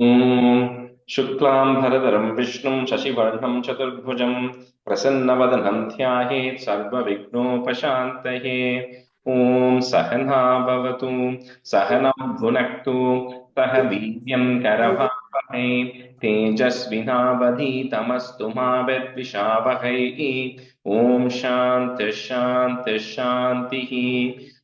ॐ शुक्लांभरधरं विष्णुं शशिवर्णं चतुर्भुजं प्रसन्नवदनं ध्यायेत् सर्वविघ्नोपशान्तये। ॐ सहना भवतु, सहनौ भुनक्तु, सह वीर्यं करवावहै, तेजस्विनावधीतमस्तु मा विद्विषावहै। ॐ शान्तिः शान्तिः शान्तिः।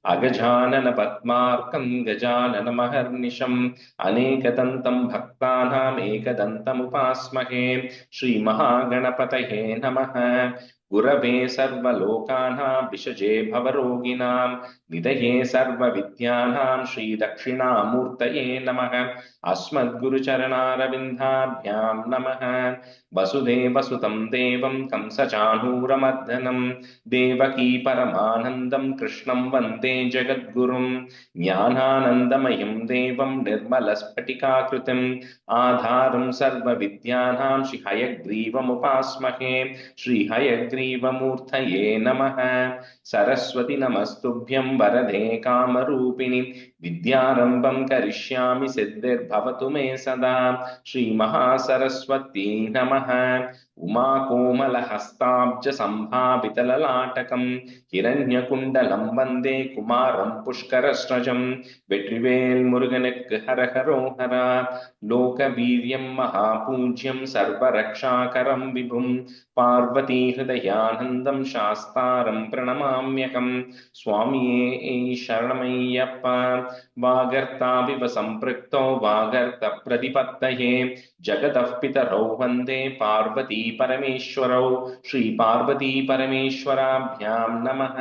अगजानन पद्मार्कं गजाननमहर्निशम् अनेकदन्तं भक्तानाम् एकदन्तमुपास्महे। श्रीमहागणपतये नमः। गुरवे सर्वलोकानां विषजे भवरोगिणां निधये सर्वविद्यानां श्रीदक्षिणामूर्तये नमः। अस्मद्गुरुचरणारविन्दाभ्यां नमः। वसुदेवसुतं देवं कंसचाणूरमर्दनं देवकी परमानन्दं कृष्णं वन्दे जगद्गुरुं। ज्ञानानन्दमयं देवं निर्मलस्फटिकाकृतिम् आधारं सर्वविद्यानां श्रीहयग्रीवमुपास्महे। श्रीहयग्रीवमूर्तये नमः। सरस्वति नमस्तुभ्यं वरदे कामरूपिणि विद्यारम्भं करिष्यामि सिद्धिर्भवतु मे सदा। श्रीमहासरस्वती नमः। उमाकोमलहस्ताब्जसम्भावितललाटकं हिरण्यकुण्डलं वन्दे कुमारं पुष्करस्रजं। வெற்றிவேல் முருகனுக்கு ஹரஹரோஹரா. லோகவீரியம் மகாபூஜ்யம் சர்வரக்ஷாகரம் விபும் பார்வதி ஹிருதயானந்தம் சாஸ்தாரம் பிரணமாம்யகம். சுவாமியே சரணமையப்பா. வாகர்த்தாவிவ சம்பிருக்தோ வாகர்த்த பிரதிபத்தயே ஜகதः பிதரौ வந்தே பார்வதி பரமேஸ்வரौ. ஸ்ரீ பார்வதி பரமேஸ்வராभ्यां நமः.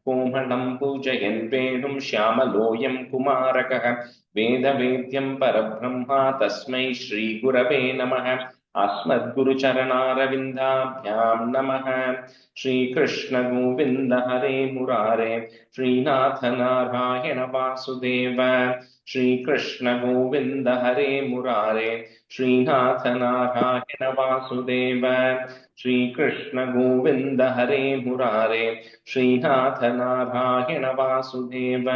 कोमलं पूजयन् वेणुं श्यामलोऽयं कुमारकः वेदवेद्यं परब्रह्मा तस्मै श्रीगुरवे नमः। अस्मद्गुरुचरणारविन्दाभ्यां नमः। श्रीकृष्ण गोविन्द हरे मुरारे श्रीनाथ नारायण वासुदेव। श्रीकृष्ण गोविन्द हरे मुरारे श्रीनाथ नारायण वासुदेव। श्रीकृष्ण गोविन्द हरे मुरारे श्रीनाथ नारायण वासुदेव।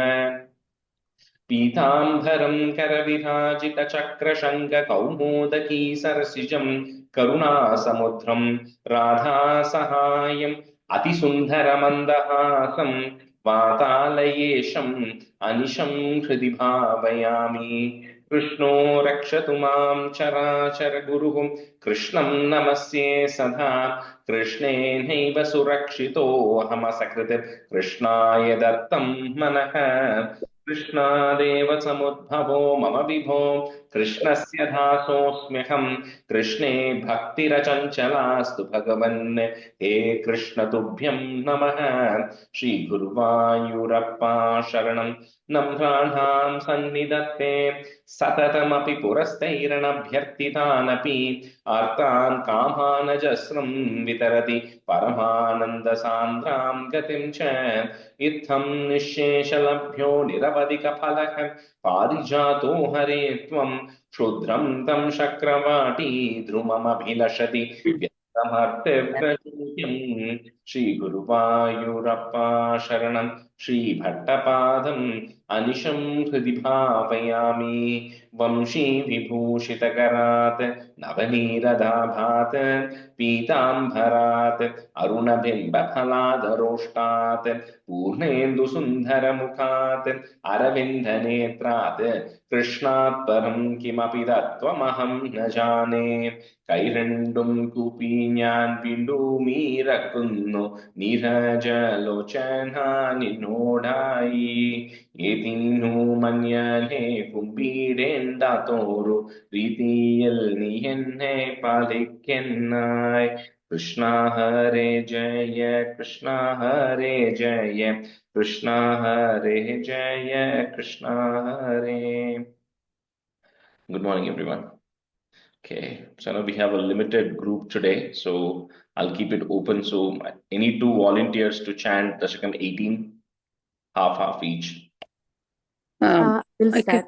पीताम्बरं करविराजितचक्रशङ्खकौमोदकी सरसिजं करुणासमुद्रं राधासहायम् अतिसुन्दरमन्दहासं वातालयेशम् अनिशं हृदि भावयामि। कृष्णो रक्षतु मां चराचरगुरुः कृष्णं नमस्ये सदा। कृष्णेनैव सुरक्षितोऽहमसकृत् कृष्णाय दत्तं मनः। कृष्णादेव समुद्भवो मम विभो कृष्णस्य दासोऽस्म्यहम्। कृष्णे भक्तिरचञ्चलास्तु भगवन् हे कृष्ण तुभ्यं नमः। श्रीगुरुवायूरप्पा शरणं नम्राणां सन्निधत्ते सततमपि पुरस्तैरणभ्यर्थितानपि आर्तान् कामानजस्रं वितरति परमानन्दसान्द्रां गतिं च। इत्थं निःशेषलभ्यो निरवधिकफलः पारिजातो हरे त्वं क्षुद्रं तं शक्रवाटी ध्रुवमभिलषति व्यक्तमर्त्यव्रजूयम्। श्रीगुरुवायूरप्पा शरणं श्रीभट्टपादम् अनिशं हृदि भावयामि। वंशीविभूषितकरात् नवनीरदाभात् पीताम्बरात् अरुणबिम्बफलादरोष्टात् पूर्णेन्दुसुन्दरमुखात् अरविन्दनेत्रात् कृष्णात् परं किमपि तत्त्वमहं न जाने। കൈരണ്ടും കൂപ്പി ഞാൻ വിണ്ടുമീറക്കുന്നു നീരജലോചന നിന്നോടായി. ഏതിനു മഞ്ഞനെ കുമ്പിടേണ്ടാത്തോരു രീതിയിൽ നീ എന്നെ പാലിക്കെന്നായി. കൃഷ്ണ ഹരേ ജയ കൃഷ്ണ ഹരേ ജയ കൃഷ്ണ ഹരേ ജയ കൃഷ്ണ ഹരേ. Good morning, everyone. Okay, so now we have a limited group today, so I'll keep it open. So I need two volunteers to chant Dasakam 18, half each. We'll start.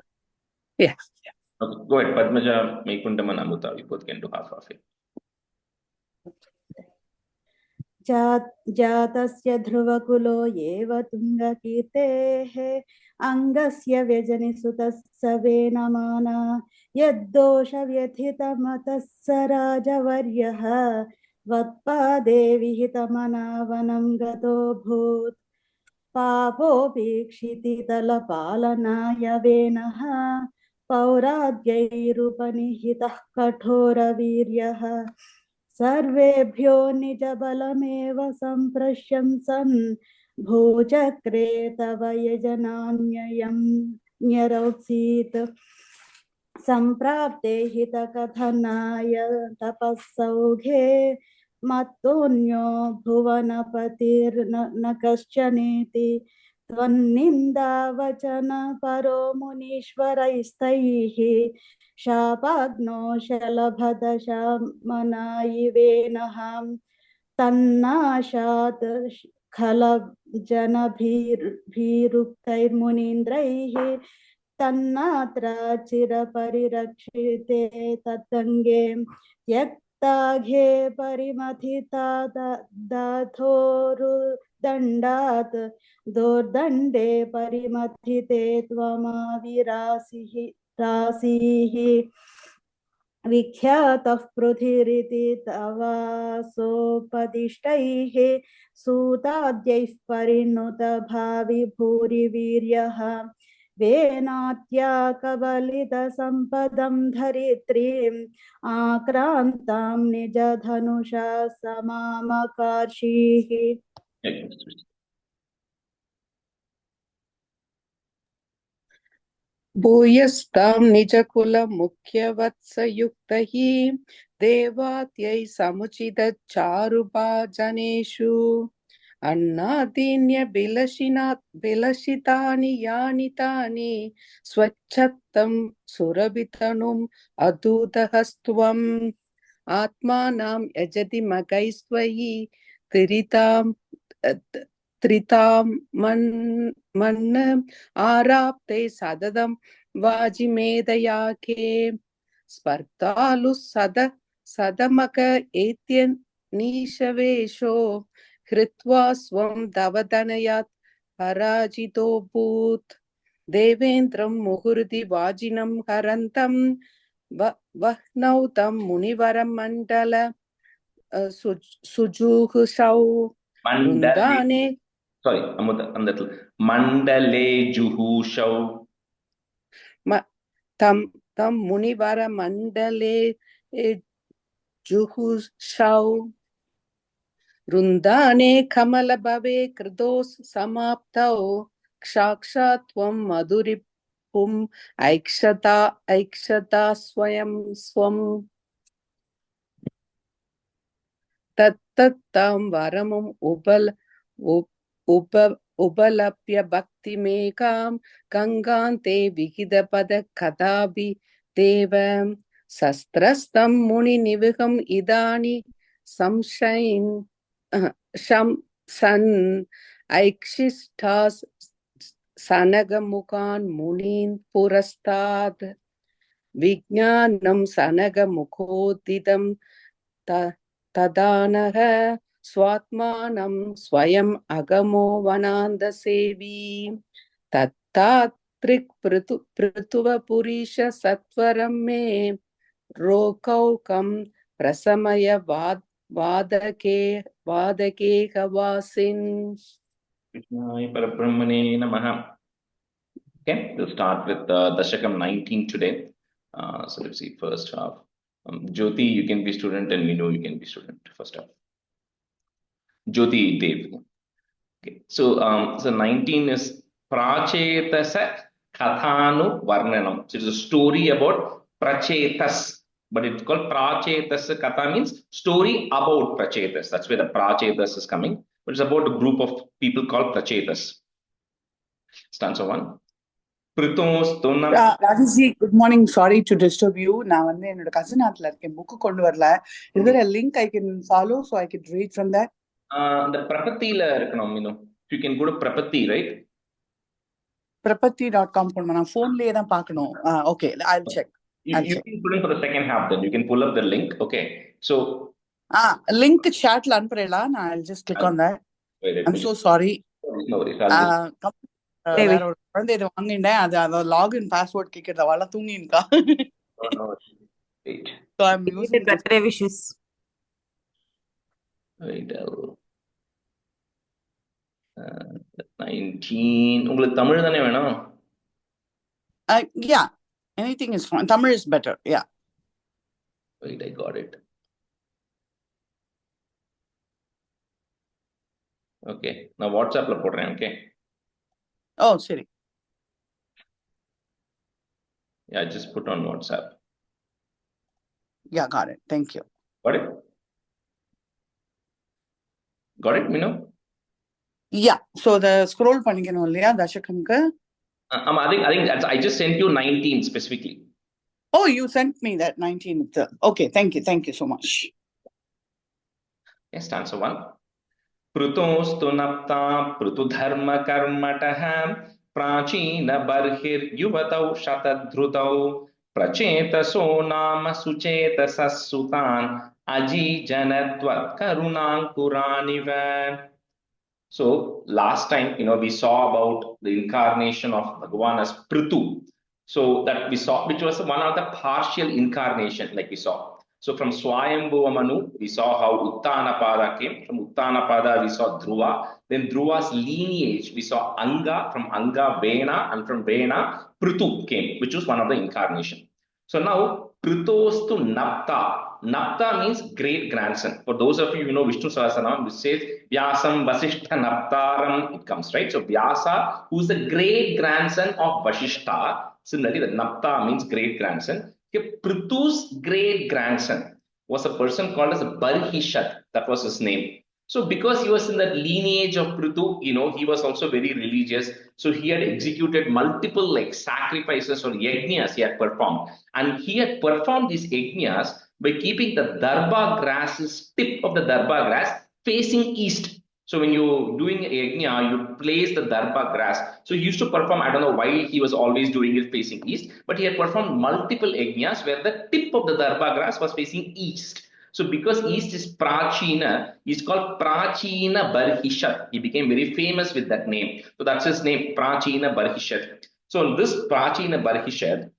Yeah. Okay, go ahead, Padmaja, Maikuntam and Amruta, we both can do half it. जातस्य ध्रुवकुलो एव तुङ्गकीर्तेः अङ्गस्य व्यजनिसुतः स वेनमाना यद्दोषव्यथितमतः स राजवर्यः वत्पादे विहितमनावनं गतोऽभूत् पापोपीक्षितितलपालनाय वेनः पौराद्यैरुपनिहितः कठोरवीर्यः सर्वेभ्यो निजबलमेव सम्प्रशंसन् भूचक्रे तव यजनान्ययं न्यरोत्सीत् सम्प्राप्ते हितकथनाय तपःसौघे मत्तोऽन्यो भुवनपतिर्न कश्चनेति त्वन्निन्दावचन परो मुनीश्वरैस्तैः शापाग्नो शलभदशामनायिवेनः तन्नाशात् खलजनभिरुक्तैर्मुनीन्द्रैः तन्नात्र चिरपरिरक्षिते तत्तङ्गे त्यक्ताघे परिमथिता दाथोरुदण्डात् दोर्दण्डे परिमथिते त्वमाविरासीः विख्यातः पृथिरिति तवासोपदिष्टैः सूताद्यैः परिणुत भावि भूरिवीर्यः वेनात्या कबलितसम्पदं धरित्रीम् आक्रान्तां निजधनुषा समामकार्षीः भूयस्तां निजकुलमुख्यवत्सयुक्तैः देवात्यै समुचितचारुभाजनेषु बिलसितानि यानि तानि स्वच्छत्तं सुरभितनुम् अदूतहस्त्वम् आत्मानां यजति मगैस्त्वयि त्रितां मन् आराप्ते सततं वाजिमेदयाके स्पर्धालु सदमक एत्यनीशवेशो हृत्वा स्वं दवदनयात् पराजितोऽभूत् देवेन्द्रं मुहुर्दि वाजिनं हरन्तं वह्नौ तं मुनिवरं मण्डल सुजुहुषौ वृन्दाने मण्डले जुहुषौ तं मुनिवर मण्डले जुहुषौ वृन्दाने कमलभवे कृतोस् समाप्तौ साक्षात् त्वं मधुरिपुम् ऐक्षता स्वयं स्वम् तत्तां वरमुम् उपलप्य भक्तिमेकां गङ्गान्ते विहितपद कदापि देव शस्त्रस्तं मुनिनिविहम् इदानी संशयन् सन् ऐक्षिष्टास् सनगमुखान् मुनीन् पुरस्तात् विज्ञानं सनगमुखोदितं तदानः स्वात्मानं स्वयं अगमो वनान्दसेवी तत्तात्रिक् पृथुवपुरीश सत्वरं मे रोकौकं प्रसमय वादके हवासिन् Parabrahmane Namaha. Okay, we'll start with Dasakam 19 today. So let's see, first half. Jyoti, you can be student, and Minu, you can be student. First half. Jyoti Dev. Okay, so 19 is Prachetasa Kathanu Varnanam. So it's a story about Prachetas, but it's called Prachetas Katha means story about Prachetas. That's where the Prachetas is coming. But it's about a group of people called Prachetas. Stanza 1. Rajesh, good morning. Sorry to disturb you. Now, I'm in cousin book. Is there a link I can follow so I can read from that? The Prapati, you can go to Prapati, right? Prapati.com. Phone okay, I'll check. You can put in for the second half then. You can pull up the link. Okay. So Link chat la anprela. I'll just click on that. Wait, let I'm me so just- sorry. No worries. I'll just வேற ஒரு குழந்தை இது வாங்கிட்டேன் அது login password கேக்குறது அவள தூங்கின்கா. no, wait. So I'm using this. Birthday wishes. Wait. 19 உங்களுக்கு தமிழ் தானே வேணும்? Yeah, anything is fine. Tamil is better. Yeah. Wait, I got it. Okay, நான் வாட்ஸ்அப்ல போடுறேன். Okay. Oh, sorry. Yeah, I just put on WhatsApp. Yeah, got it. Thank you. Got it? Got it, Minu? Yeah. So the scroll பண்ணிக்கணும் இல்லையா தசகம்க்கு? I think I just sent you 19 specifically. Oh, you sent me that 19 itself. Okay, thank you so much. Yes, stanza 1. Prutostu napta prutudharma karmatah prachina barhir yuvatau shatadhrutau prachetaso nama suchetasas sutan aji janatvat karunankuraniva. So last time, we saw about the incarnation of Bhagavan as Prithu. So that we saw, which was one of the partial incarnation, like we saw. So from Swayambhuva Manu, we saw how Uttanapada came. From Uttanapada, we saw Dhruva. Then Dhruva's lineage, we saw Anga. From Anga, Vena. And from Vena, Prithu came, which was one of the incarnation. So now, Pritostu Napta. Napta means great grandson. For those of you who know Vishnu Sahasranam, which says Vyasam Vasishtha Naptaram, it comes, right? So Vyasa, who's the great grandson of Vasishtha. Similarly, the Napta means great grandson. Okay, Prithu's great grandson was a person called as Barhishat. That was his name. So because he was in that lineage of Prithu, he was also very religious. So he had executed multiple sacrifices or yajnas he had performed. And he had performed these yajnas by keeping the darba grasses, tip of the darba grass facing east. So when you're doing a yajna, you place the darba grass. So he used to perform, I don't know why he was always doing it facing east, but he had performed multiple yajnas where the tip of the darba grass was facing east. So because east is Prachina, he's called Prachina Barhishat. He became very famous with that name. So that's his name, Prachina Barhishat. So this Prachina Barhishat,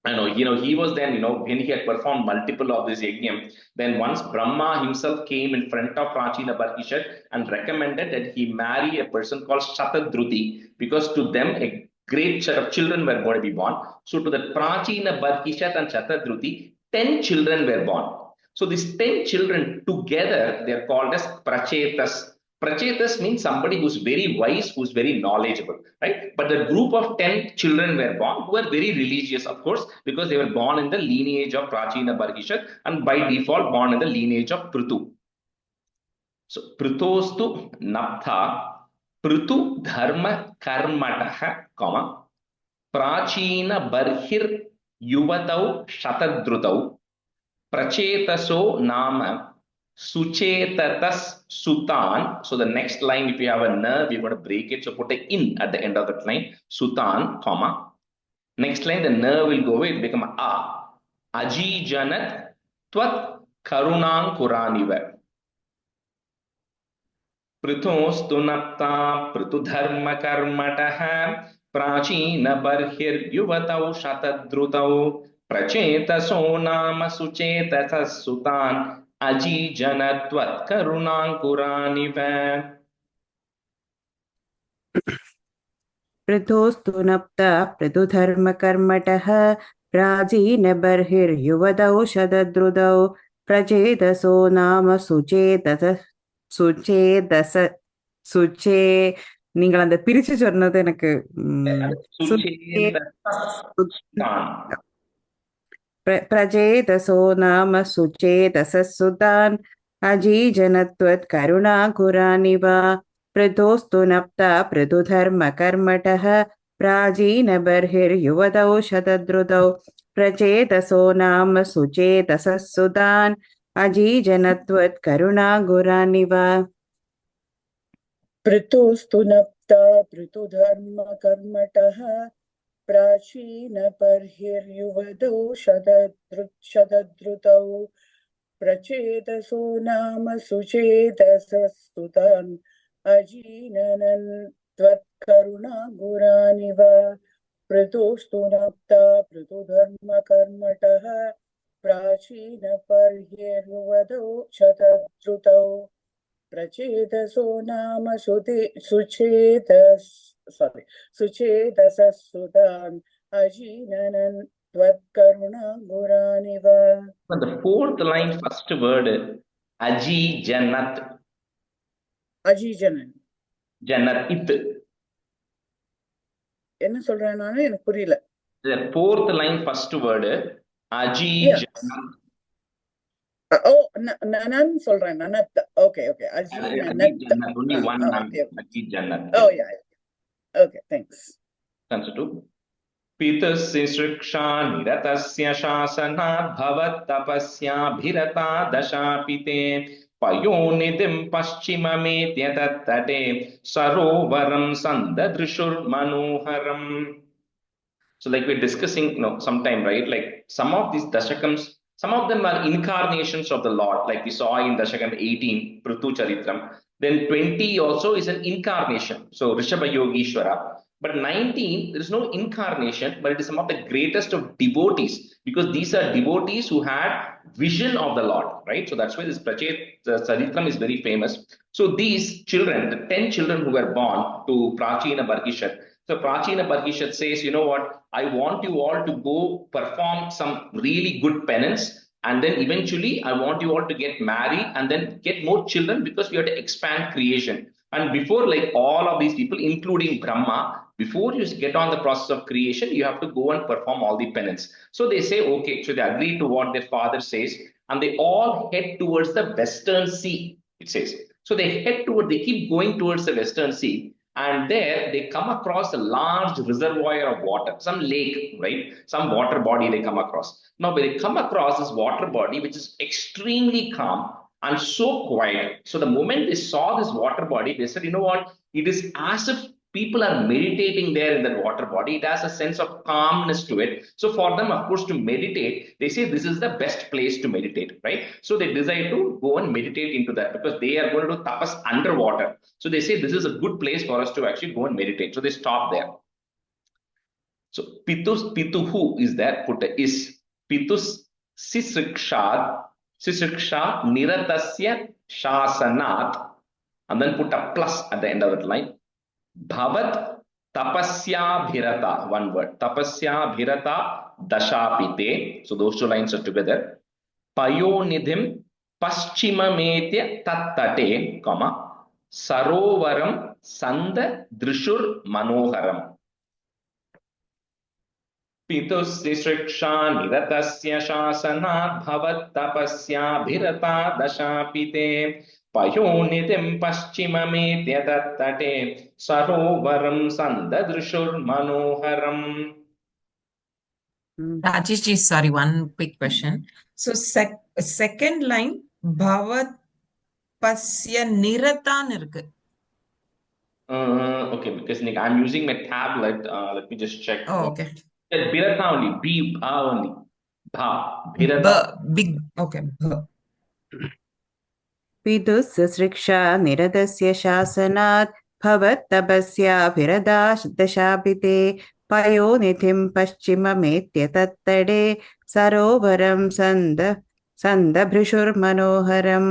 I know, he was then, when he had performed multiple of this yajna, then once Brahma himself came in front of Prachina Barhishat and recommended that he marry a person called Shatadruti, because to them a great set of children were going to be born. So to the Prachina Barhishat and Shatadruti, 10 children were born. So these 10 children together, they're called as Prachetas. Prachetas means somebody who's very wise, who's very knowledgeable, right? But the group of 10 children were born who were very religious, of course, because they were born in the lineage of Prachina Barhishat and by default born in the lineage of Prithu. So Prithostu Naptha Prithu Dharma Karmatah, Prachina Barhir Yuvatau Shatadrutau Prachetaso Nama Suchetatas Sutan. So the next line, if you have a na, we're going to break it. So put a in at the end of that line. Sutan, comma. Next line, the na will go away. It become a. Aji Janat Tvat Karunang Kuraniva. Prithostu Napta Pritudharma Karmataha Prachina Barhir Yuvatau Shatadrutau Prachetaso Nama Suchetasas Sutan Aji Janatvat Karunankuraniva. Prithostu napta pritudharma karmatah prajina barhir yuvadau shadadrudau prachetaso nama சுச்சே நீங்கள் அந்த பிரிச்சு சொன்னது எனக்கு பிரஜேதசோ நாம சுச்சேதசுதான் அஜீஜனத்வத் கருணா குரானிவா பிரதோஸ்து நப்தா பிரதுதர்ம கர்மடः பிராஜீன பர்ஹிர் யுவதௌ சதத்ருதௌ பிரச்சேதசோ நாம சுச்சேதசுதான் அஜீஜனத்வத் Karuna குரானிவா. Pritostu napta pritudharma karmatah prachina parhir yuvadau shadadrutau प्रचेतसो नाम सुचेतसस्तुतान् अजीननन् त्वत्करुणागुरानिव पृतोस्तु नप्ता पृथुधर्मकर्मटः प्राचीनपर्यर्वदौ शतद्रुतौ प्रचेतसो नाम सुचेतसस्तुतान् अजीननन् त्वत्करुणागुरानिव. And the fourth line, first word, Aji Janat. அஜீஜனன் Janat it. என்ன சொல்றேன் நானு எனக்கு புரியல. The fourth line, first word, Aji Yes. Janat. ஓ நனன் சொல்றேன் நனத். ஓகே ஓகே அஜீனனத். Janat, only one name. Okay. Aji Janat. Oh yeah. Okay, thanks. Answer two. पितुस्सिश्रिक्षा निरतस्य शासनात् भवत्तपस्याभिरता दशापिते पयोनिधिं पश्चिममेत्य तत्तटे सरोवरं सन्ददृशुर्मनोहरम्. So like we're discussing, sometime, right? Like some of these dashakams, some of them are incarnations of the Lord, like we saw in Dashakam 18, Prithu Charitram. Then 20 also is an incarnation, so Rishabha Yogishwara. But 19, there is no incarnation, but it is some of the greatest of devotees, because these are devotees who had vision of the Lord, right? So that's why this Charitram is very famous. So these children, the 10 children who were born to Prachina Barhishat, so Prachina Barhishat says, you know what, I want you all to go perform some really good penance, and then eventually I want you all to get married and then get more children, because we have to expand creation. And before, like all of these people, including Brahma, before you get on the process of creation, you have to go and perform all the penance. So they say, okay, so they agree to what their father says, and they all head towards the Western Sea, it says. So they keep going towards the Western Sea, and there they come across a large reservoir of water, some lake, right? Some water body they come across. Now, when they come across this water body, which is extremely calm and so quiet. So the moment they saw this water body, they said, you know what? It is as if people are meditating there in that water body. It has a sense of calmness to it. So for them, of course, to meditate, they say this is the best place to meditate, right? So they decide to go and meditate into that, because they are going to do tapas underwater. So they say this is a good place for us to actually go and meditate. So they stop there. So Pituhu is there, put a is. Pitus Sisriksha Niratasya Shasanat, and then put a plus at the end of that line. Bhavat tapasya bhirata, one word, tapasya bhirata dashapite. So those two lines are together. Payonidhim paschimametya tattate, comma, sarovaram sanda drishur manoharam. पितुस्सिश्रिक्षा निरतस्य शासनात् भवत्तपस्याभिरता दशापिते पयोनिधिं पश्चिममेत्य तत्तटे सरोवरं सन्ददृशुर्मनोहरम्. Rajesh ji, sorry, one quick question. So second line, Bhavat Pasya Niratan irukku. Okay, because I'm using my tablet. Let me just check. Oh, okay. Bhirata only, bha only. Bha, bhirata. Big, okay. पितुस्सृक्षा निरतस्य शासनात् भवत्तपस्याभिरदा दशापिते पयोनिधिं पश्चिममेत्य तत्तटे सरोवरं सन्दभृशुर्मनोहरम्.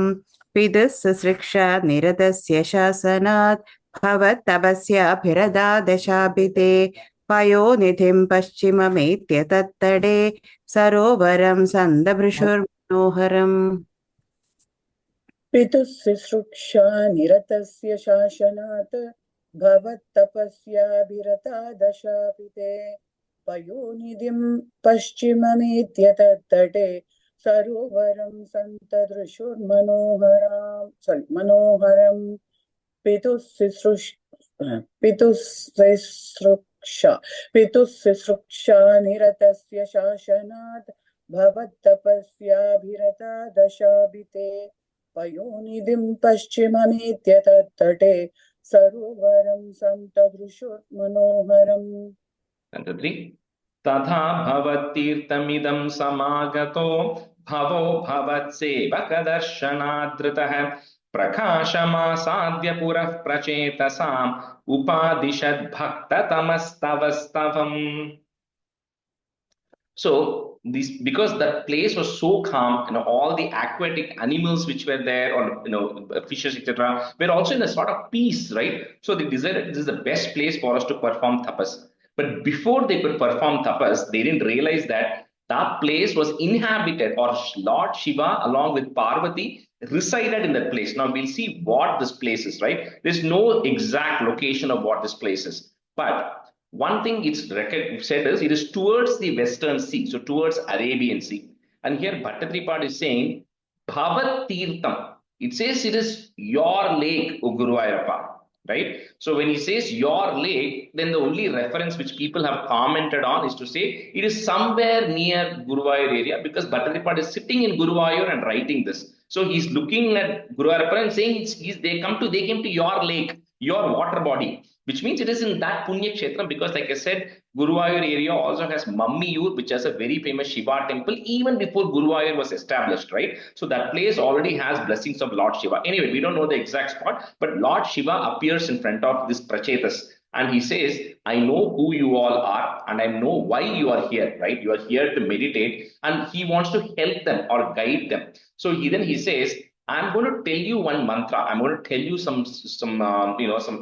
पितुस्सृक्षा निरतस्य शासनात् भवत्तपस्याभिरदा दशापिते पयोनिधिं पश्चिममेत्य तत्तटे सरोवरं सन्दभृशुर्मनोहरम्. पितुस्सृक्षा निरतस्य शासनात् भवत्तपस्याभिरता दशापिते पयोनिधिं पश्चिममेत्य तत्तटे सरोवरं मनोहरम्. पितुस्सृक्षा निरतस्य शासनात् भवत्तपस्याभिरता दशापिते पयोनिधिं पश्चिममेत्य तत्तटे सरोवरं सन्तदृशुर्मनोहरम्. तथा भवतीर्थमिदं समागतो Bhavo bhavat sevaka darshanadritah prakashamasadya purah prachetasam upadishad bhakta tamastavastavam. So this, because that place was so calm, all the aquatic animals which were there, or fishes, etc., were also in a sort of peace, right? So they decided this is the best place for us to perform tapas. But before they could perform tapas, they didn't realize that that place was inhabited, or Lord Shiva along with Parvati resided in that place. Now we'll see what this place is, right? There's no exact location of what this place is, but one thing it's said is it is towards the Western Sea, so towards Arabian Sea. And here Bhattatripad is saying, Bhavat Tirtham. It says it is your lake, O Guruvayurappa, right? So when he says your lake, then the only reference which people have commented on is to say it is somewhere near Guruvayur area, because Bhattatripad is sitting in Guruvayur and writing this. So he's looking at Guruvayurappa and saying they came to your lake, your water body, which means it is in that Punya Kshetra, because like I said, Guruvayur area also has Mammiyur, which has a very famous Shiva temple even before Guruvayur was established, right? So that place already has blessings of Lord Shiva. Anyway, we don't know the exact spot, but Lord Shiva appears in front of this Prachetas and he says, I know who you all are and I know why you are here, right? You are here to meditate, and he wants to help them or guide them. So he says, I'm going to tell you one mantra. I'm going to tell you some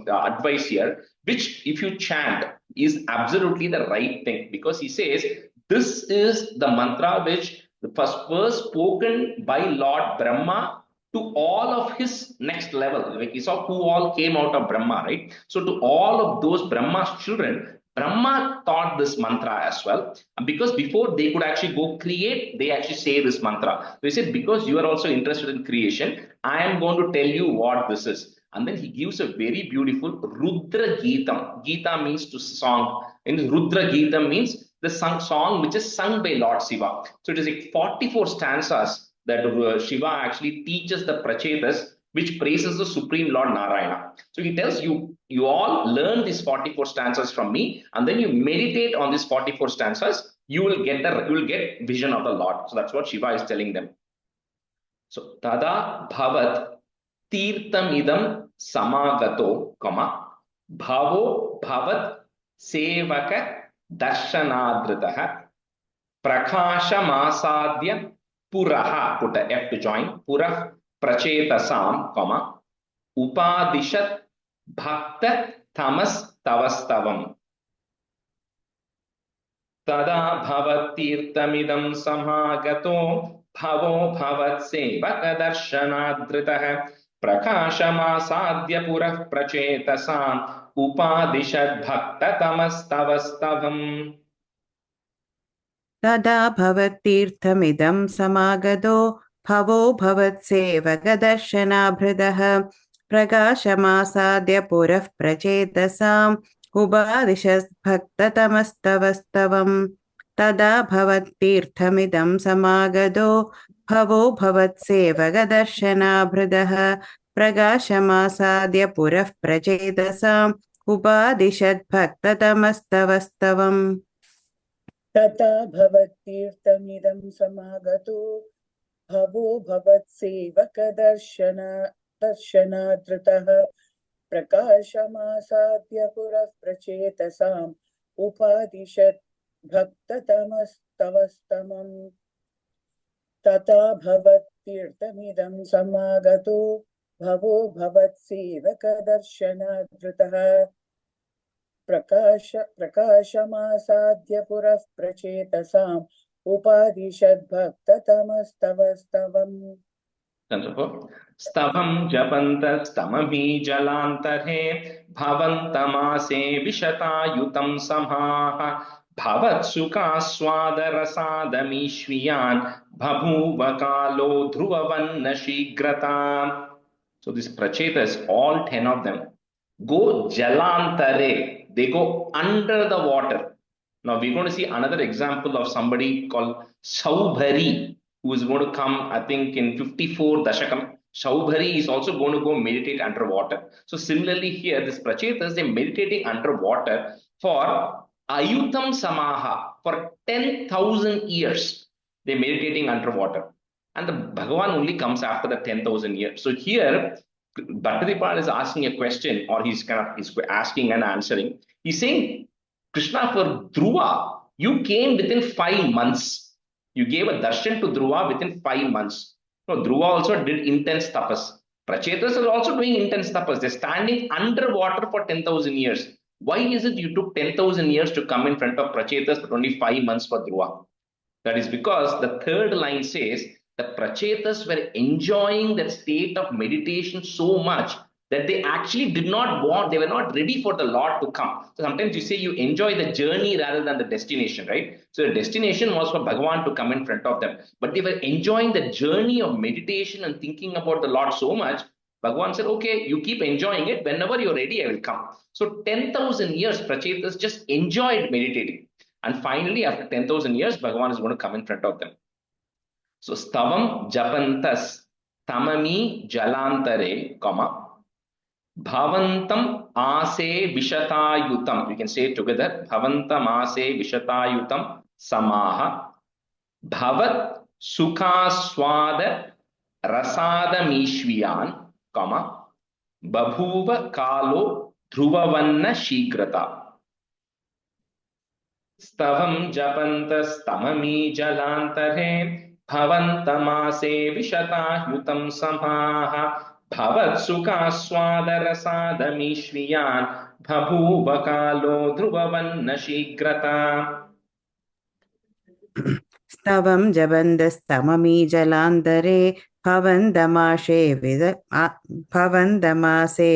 advice here, which if you chant is absolutely the right thing, because he says this is the mantra which was first spoken by Lord Brahma to all of his next level. Like he saw who all came out of Brahma, right? So to all of those Brahma's children, Brahma taught this mantra as well. Because before they could actually go create, they actually say this mantra. They said, because you are also interested in creation, I am going to tell you what this is. And then he gives a very beautiful Rudra Geetam. Gita means to song. And Rudra Geetam means the song which is sung by Lord Shiva. So it is like 44 stanzas that Shiva actually teaches the Prachetas, which praises the Supreme Lord Narayana. So he tells you, you all learn these 44 stanzas from me, and then you meditate on these 44 stanzas, you will get vision of the Lord. So that's what Shiva is telling them. So tada bhavat tirtamidam samagato, bhavo bhavat sevaka darshanadritah prakashamasadya puraha, put a F to join, purah prachetasam, upadishat bhakta tamas tavastavam. Tada bhavat tirtamidam samagato bhavo bhavat sevaka darshanadritah prakashamasadya purah prachetasam upadishat bhakta tamas tavastavam. Tada bhavattirthamidam samagado bhavo bhavatsevagadashanabhridah prakashamasadya purah prachetasam ubadishas bhaktatamasttavastavam. Tada bhavattirthamidam samagado bhavo bhavatsevagadashanabhridah prakashamasadya purah prachetasam ubadishad bhaktatamasttavastavam. Tata bhavattirtamidam samagato bhavo bhavatsevakadarshanaadritah prakashamasadya purah prachetasam upadishat bhaktatamasttavastamam. Tata bhavattirtamidam samagato bhavo bhavatsevakadarshanaadritah prakashamasadya purah prachetasam upadishad bhaktatamasttavastavam. Stavam japantastamabhi jalantare bhavantamase vishatayutam samaha bhavat sukaswadarasadamishviyan bhabuvakalo dhruvavanna shigrata. So these prachetas, all 10 of them, go jalantare. They go under the water. Now we're going to see another example of somebody called Saubhari, who is going to come, I think, in 54 Dasakam. Saubhari is also going to go meditate underwater. So similarly here, this Prachetas, they're meditating underwater for Ayutam Samaha, for 10,000 years. They're meditating underwater. And the Bhagavan only comes after the 10,000 years. So here, Bhattadipal is asking a question, or he's asking and answering. He's saying, Krishna, for Dhruva, you came within 5 months. You gave a darshan to Dhruva within 5 months. No, Dhruva also did intense tapas. Prachetas are also doing intense tapas. They're standing underwater for 10,000 years. Why is it you took 10,000 years to come in front of Prachetas but only 5 months for Dhruva? That is because the third line says the Prachetas were enjoying that state of meditation so much that they actually did not want, they were not ready for the Lord to come. So sometimes you say you enjoy the journey rather than the destination, right? So the destination was for Bhagavan to come in front of them. But they were enjoying the journey of meditation and thinking about the Lord so much. Bhagavan said, okay, you keep enjoying it. Whenever you're ready, I will come. So 10,000 years, Prachetas just enjoyed meditating. And finally, after 10,000 years, Bhagavan is going to come in front of them. So, Stavam Japantas Tamami Jalantare, comma, Bhavantam Ase Vishatayutam. We can say it together. Bhavantam Ase Vishatayutam Samaha. Bhavat Sukhaswada Rasadamishviyan, comma, Babhuva Kalo Dhruvavanna Shigrata. Stavam Japantastamami Jalantare Bhavantamase Vishatayutam Samaha Bhavat Sukhaswadarasadammishviyan Bhabhuva Kalo Dhruvavanna Shigrata. Stavam Jabandastamami Jalandare Bhavandamase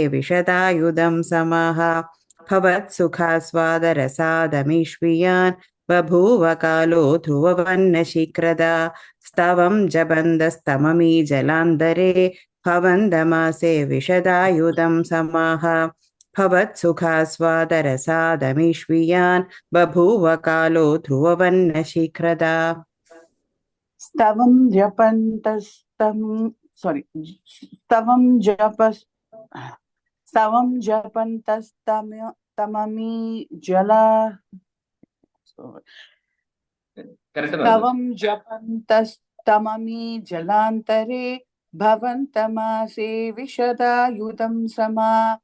Vishadayudam Samaha Bhavat Sukhaswadarasadammishviyan Babhuva Kalo Dhruvavanna Shikrada. Stavam Jabandastamami Jalandare Bhavandamase Vishadayudam Samaha Bhavat Sukhaswadarasadammishviyan Babhuva Kalo Dhruvavanna Shikrada. Stavam japantastam, sorry, Stavam japantastamami jala. Stavam japantastamami jalantare bhavantamase vishadayudam sama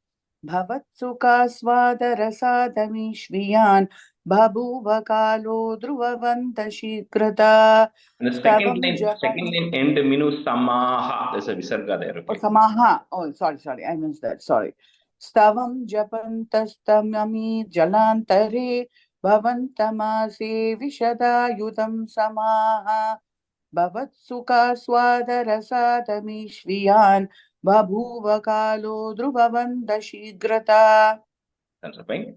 bhavat sukhaswadarasadammishviyan babhuva kalo dhruvavanta shikrata. And the second line end minu samaha. There's a visarga there. Okay? Oh, samaha. Oh, sorry. I missed that. Sorry. Stavam japantastamami jalantare bhavantamase vishadayudam samaha bhavat sukhaswadarasadammishviyan babhuva kalo dhruvavanta shigrata. That's right.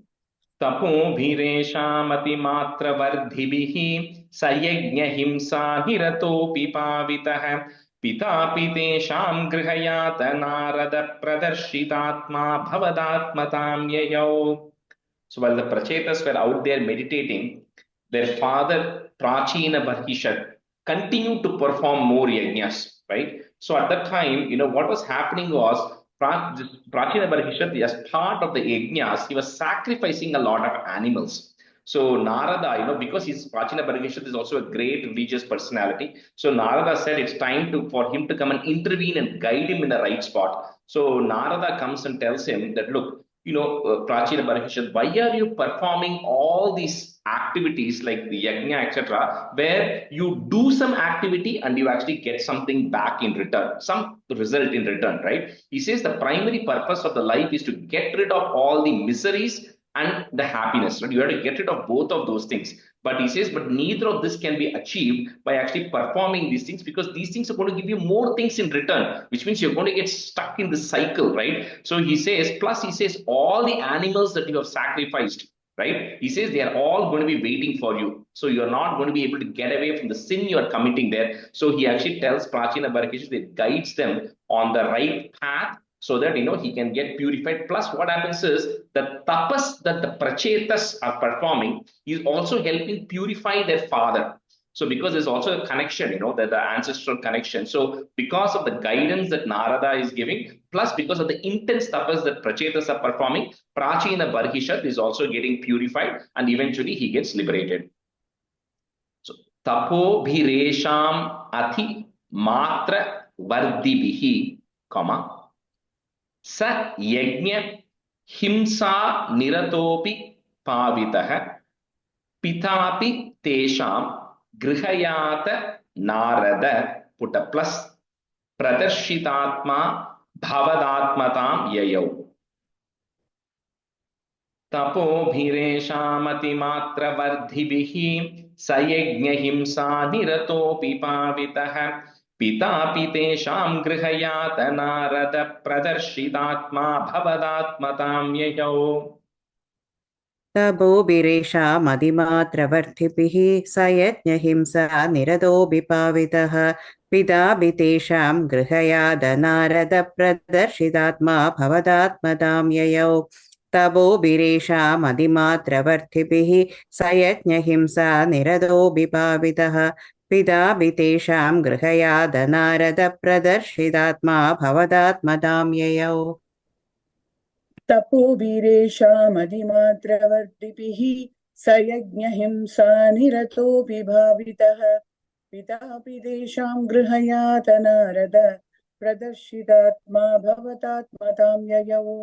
Tapo bhireshamati matra vardhibhihi sayajna himsa hiratopi pavitah pitapi tesham grihayata narada pradarshitatma bhavadatmatam yayau. So while the Prachetas were out there meditating, their father Prachina Barhishat continued to perform more yajnas, right? So at that time, what was happening was Prachina Barhishat, as part of the yajnas, he was sacrificing a lot of animals. So Narada, because Prachina Barhishat is also a great religious personality. So Narada said it's time for him to come and intervene and guide him in the right spot. So Narada comes and tells him that, look, Prachina Barhishat, why are you performing all these activities like the yajna, etc., where you do some activity and you actually get something back in return, some result in return, right? He says the primary purpose of the life is to get rid of all the miseries and the happiness, right? You have to get rid of both of those things. But he says, but neither of this can be achieved by actually performing these things, because these things are going to give you more things in return, which means you're going to get stuck in this cycle, right? So he says, plus he says, all the animals that you have sacrificed, right? He says they are all going to be waiting for you. So you're not going to be able to get away from the sin you are committing there. So he actually tells Prachina Barhishat, that guides them on the right path, so that he can get purified. Plus what happens is the tapas that the Prachetas are performing is also helping purify their father. So because there's also a connection, that the ancestral connection. So because of the guidance that Narada is giving, plus because of the intense tapas that Prachetas are performing, Prachina Barhishat is also getting purified, and eventually he gets liberated. So तपोभिरेषाम् अति मात्र वर्धिभिः, comma, स यज्ञ हिंसा निरतोपि पावितः पितापि तेषां गृहयात Narad put plus प्रदर्शितात्मा भवदात्मतां ययौ तपोभिरेषामतिमात्रवर्धिभिः स यज्ञहिंसा निरतोऽपि पावितः पितापि तेषां गृहयात नारद प्रदर्शितात्मा भवदात्मतां ययौ तपोभिरेषामतिमात्रवर्धिभिः स यज्ञहिंसा निरतोऽभिपावितः पितापि तेषां गृहयाद नारद प्रदर्शितात्मा भवदात्मतां ययौ तपोभिरेषामतिमात्रवर्धिभिः स यज्ञहिंसा निरतोऽभिपावितः पितापि तेषां गृहयाद नारद प्रदर्शितात्मा भवदात्मतां ययौ तपोवीरेषामधिमात्रवर्तिभिः स यज्ञहिंसा निरतोऽपि भावितः पितापि तेषां गृहयात नारद प्रदर्शितात्मा भवतात्मतां ययौ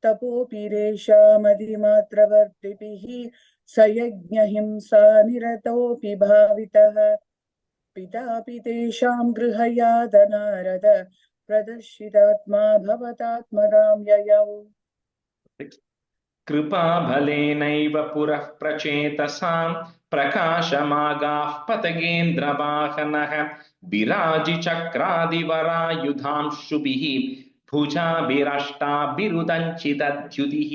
तपोवीरेषामधिमात्रवर्तिभिः स यज्ञहिंसा निरतोऽपि भावितः पितापि तेषां गृहयात नारद प्रदर्शितात्मा भवतात्मतां ययौ कृपाबलेनैव पुरः प्रचेतसां प्रकाशमागाः पतगेन्द्रवाहनः विराजिचक्रादिवरायुधांशुभिः भुजाभिरष्टाभिरुदञ्चितद्युतिः.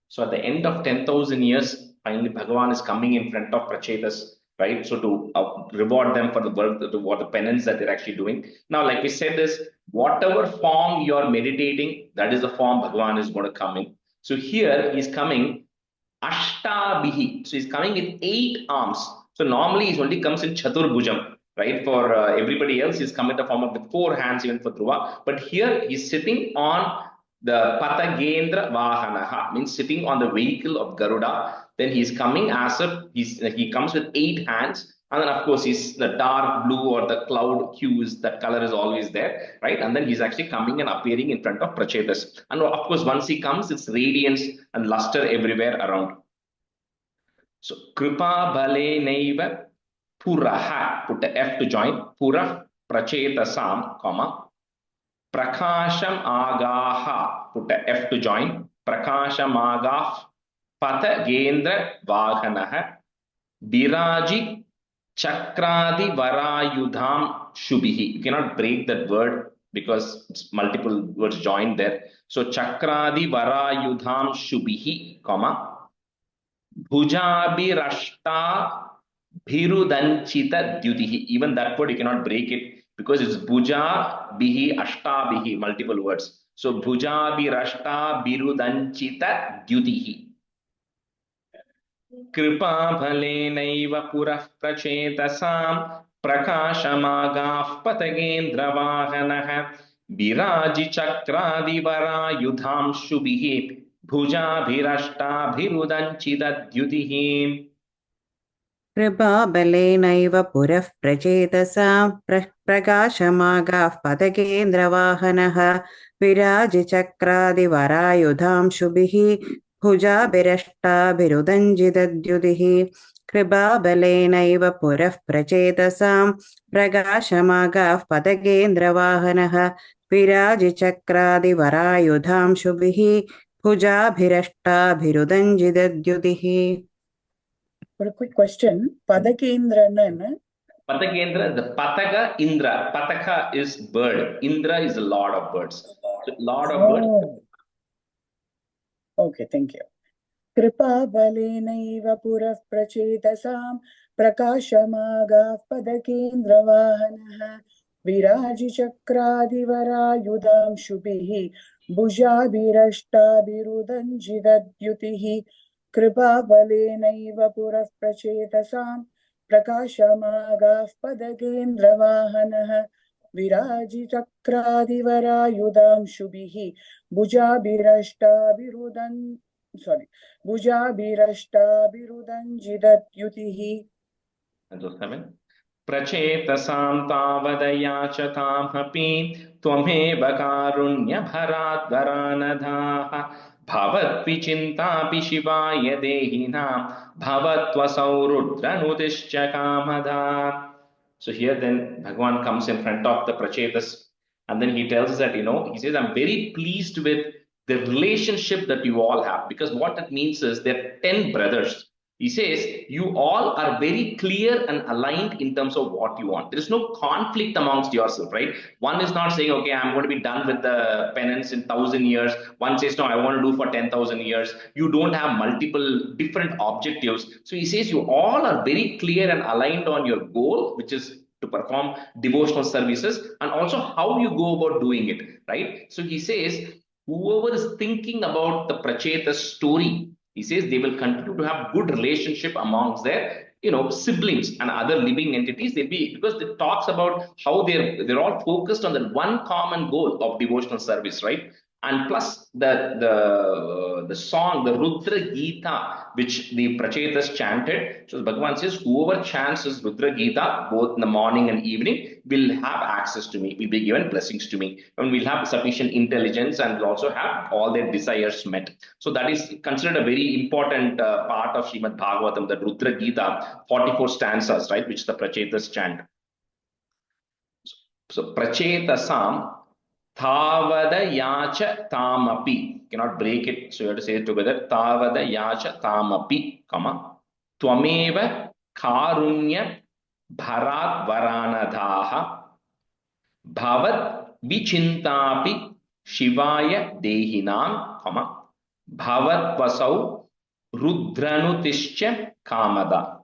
So at the end of 10,000 years, finally Bhagavan is coming in front of Prachetas, right? So to reward them for the work, for the penance that they're actually doing. Now, like we said this, whatever form you're meditating, that is the form Bhagavan is going to come in. So here he's coming Ashtabhihi. So he's coming with 8 arms. So normally he only comes in Chaturbhujam, right? For everybody else, he's come in the form of the 4 hands, even for Dhruva. But here he's sitting on the Patagendra Vahanaha, means sitting on the vehicle of Garuda. Then he's coming as he comes with 8 hands. And then, of course, he's the dark blue or the cloud hues, that color is always there, right? And then he's actually coming and appearing in front of Prachetas. And of course, once he comes, it's radiance and luster everywhere around. So, Kripa Bale Naiva Puraha, put the F to join, Purah Prachetasam, comma, Prakasham Agaha, put the F to join, Prakasham Agah, Pata Gendra Vahanaha, Biraji Chakradi Varayudham Shubhihi. You cannot break that word because it's multiple words joined there. So Chakradi Varayudham Shubhihi, comma, Bhujabhirashta Bhirudanchita Dyutihi. Even that word you cannot break it because it's Bhuja Bihi Ashta Bihi, multiple words. So Bhujabhirashta Bhirudanchita Dyutihi. कृपाफलेनैव पुरः प्रचेतसां प्रकाशमागाः पतगेन्द्रवाहनः विराजिचक्रादिवरायुधांशुभिः भुजाभिरष्टाभिरुदञ्चितद्युतिः. कृपाबलेनैव पुरः प्रचेतसां प्रकाशमागाः पतगेन्द्रवाहनः विराजिचक्रादिवरायुधांशुभिः भुजाभिरष्टाभिरुदञ्जितद्युतिः. कृपाबलेनैव पुरः प्रचेतसां प्रकाशमागाः पतगेन्द्रवाहनः विराजिचक्रादिवरायुधांशुभिः भुजाभिरष्टाभिरुदञ्जितद्युतिः. For a quick question, Padakendrana. Patagendra, the Pataka Indra. Pataka is bird. Indra is the lord of birds. So, lord of birds. Okay, thank you. Kripa Balenaiva Purah Prachetasam Prakashamaga Padakendra Vahanaha Viraji Chakradivara Yudam Shubhihi Bhujabhirashta Birudanjidadyutihi. Kripa Balenaiva Purah Prachetasam Prakashamaga Padakendra Vahanaha Viraji Chakradivara Yudam Shubhihi Bhujabhirashta Birudanjidadyutihi. And so 7. Prachetasam tavadayachatamhapi tvameva karunya bharat varanadhaha bhavat vichintapi shivaya dehinam bhavatvasau rudranudishcha kamada. So here then Bhagavan comes in front of the Prachetas and then he tells us that, he says, I'm very pleased with the relationship that you all have, because what it means is there are 10 brothers. He says, you all are very clear and aligned in terms of what you want. There is no conflict amongst yourself, right? One is not saying, okay, I'm going to be done with the penance in 1,000 years. One says, no, I want to do for 10,000 years. You don't have multiple different objectives. So he says, you all are very clear and aligned on your goal, which is to perform devotional services, and also how you go about doing it, right? So he says, whoever is thinking about the Pracheta story, he says they will continue to have good relationship amongst their siblings and other living entities. They'll be, because it talks about how they're all focused on the one common goal of devotional service, right? And plus the song, the Rudra Gita, which the Prachetas chanted. So Bhagavan says, whoever chants this Rudra Gita, both in the morning and evening, will have access to me, will be given blessings to me, and will have sufficient intelligence and will also have all their desires met. So that is considered a very important part of Srimad Bhagavatam, the Rudra Gita, 44 stanzas, right, which the Prachetas chant. So Prachetasam Thavada yacha tamapi. Cannot break it, so you have to say it together. Thavada yacha tamapi, comma. Tvameva karunya bharat varanadhaha. Bhavat vichintapi shivaya dehinam, comma. Bhavat vasau rudranutishcha kamada.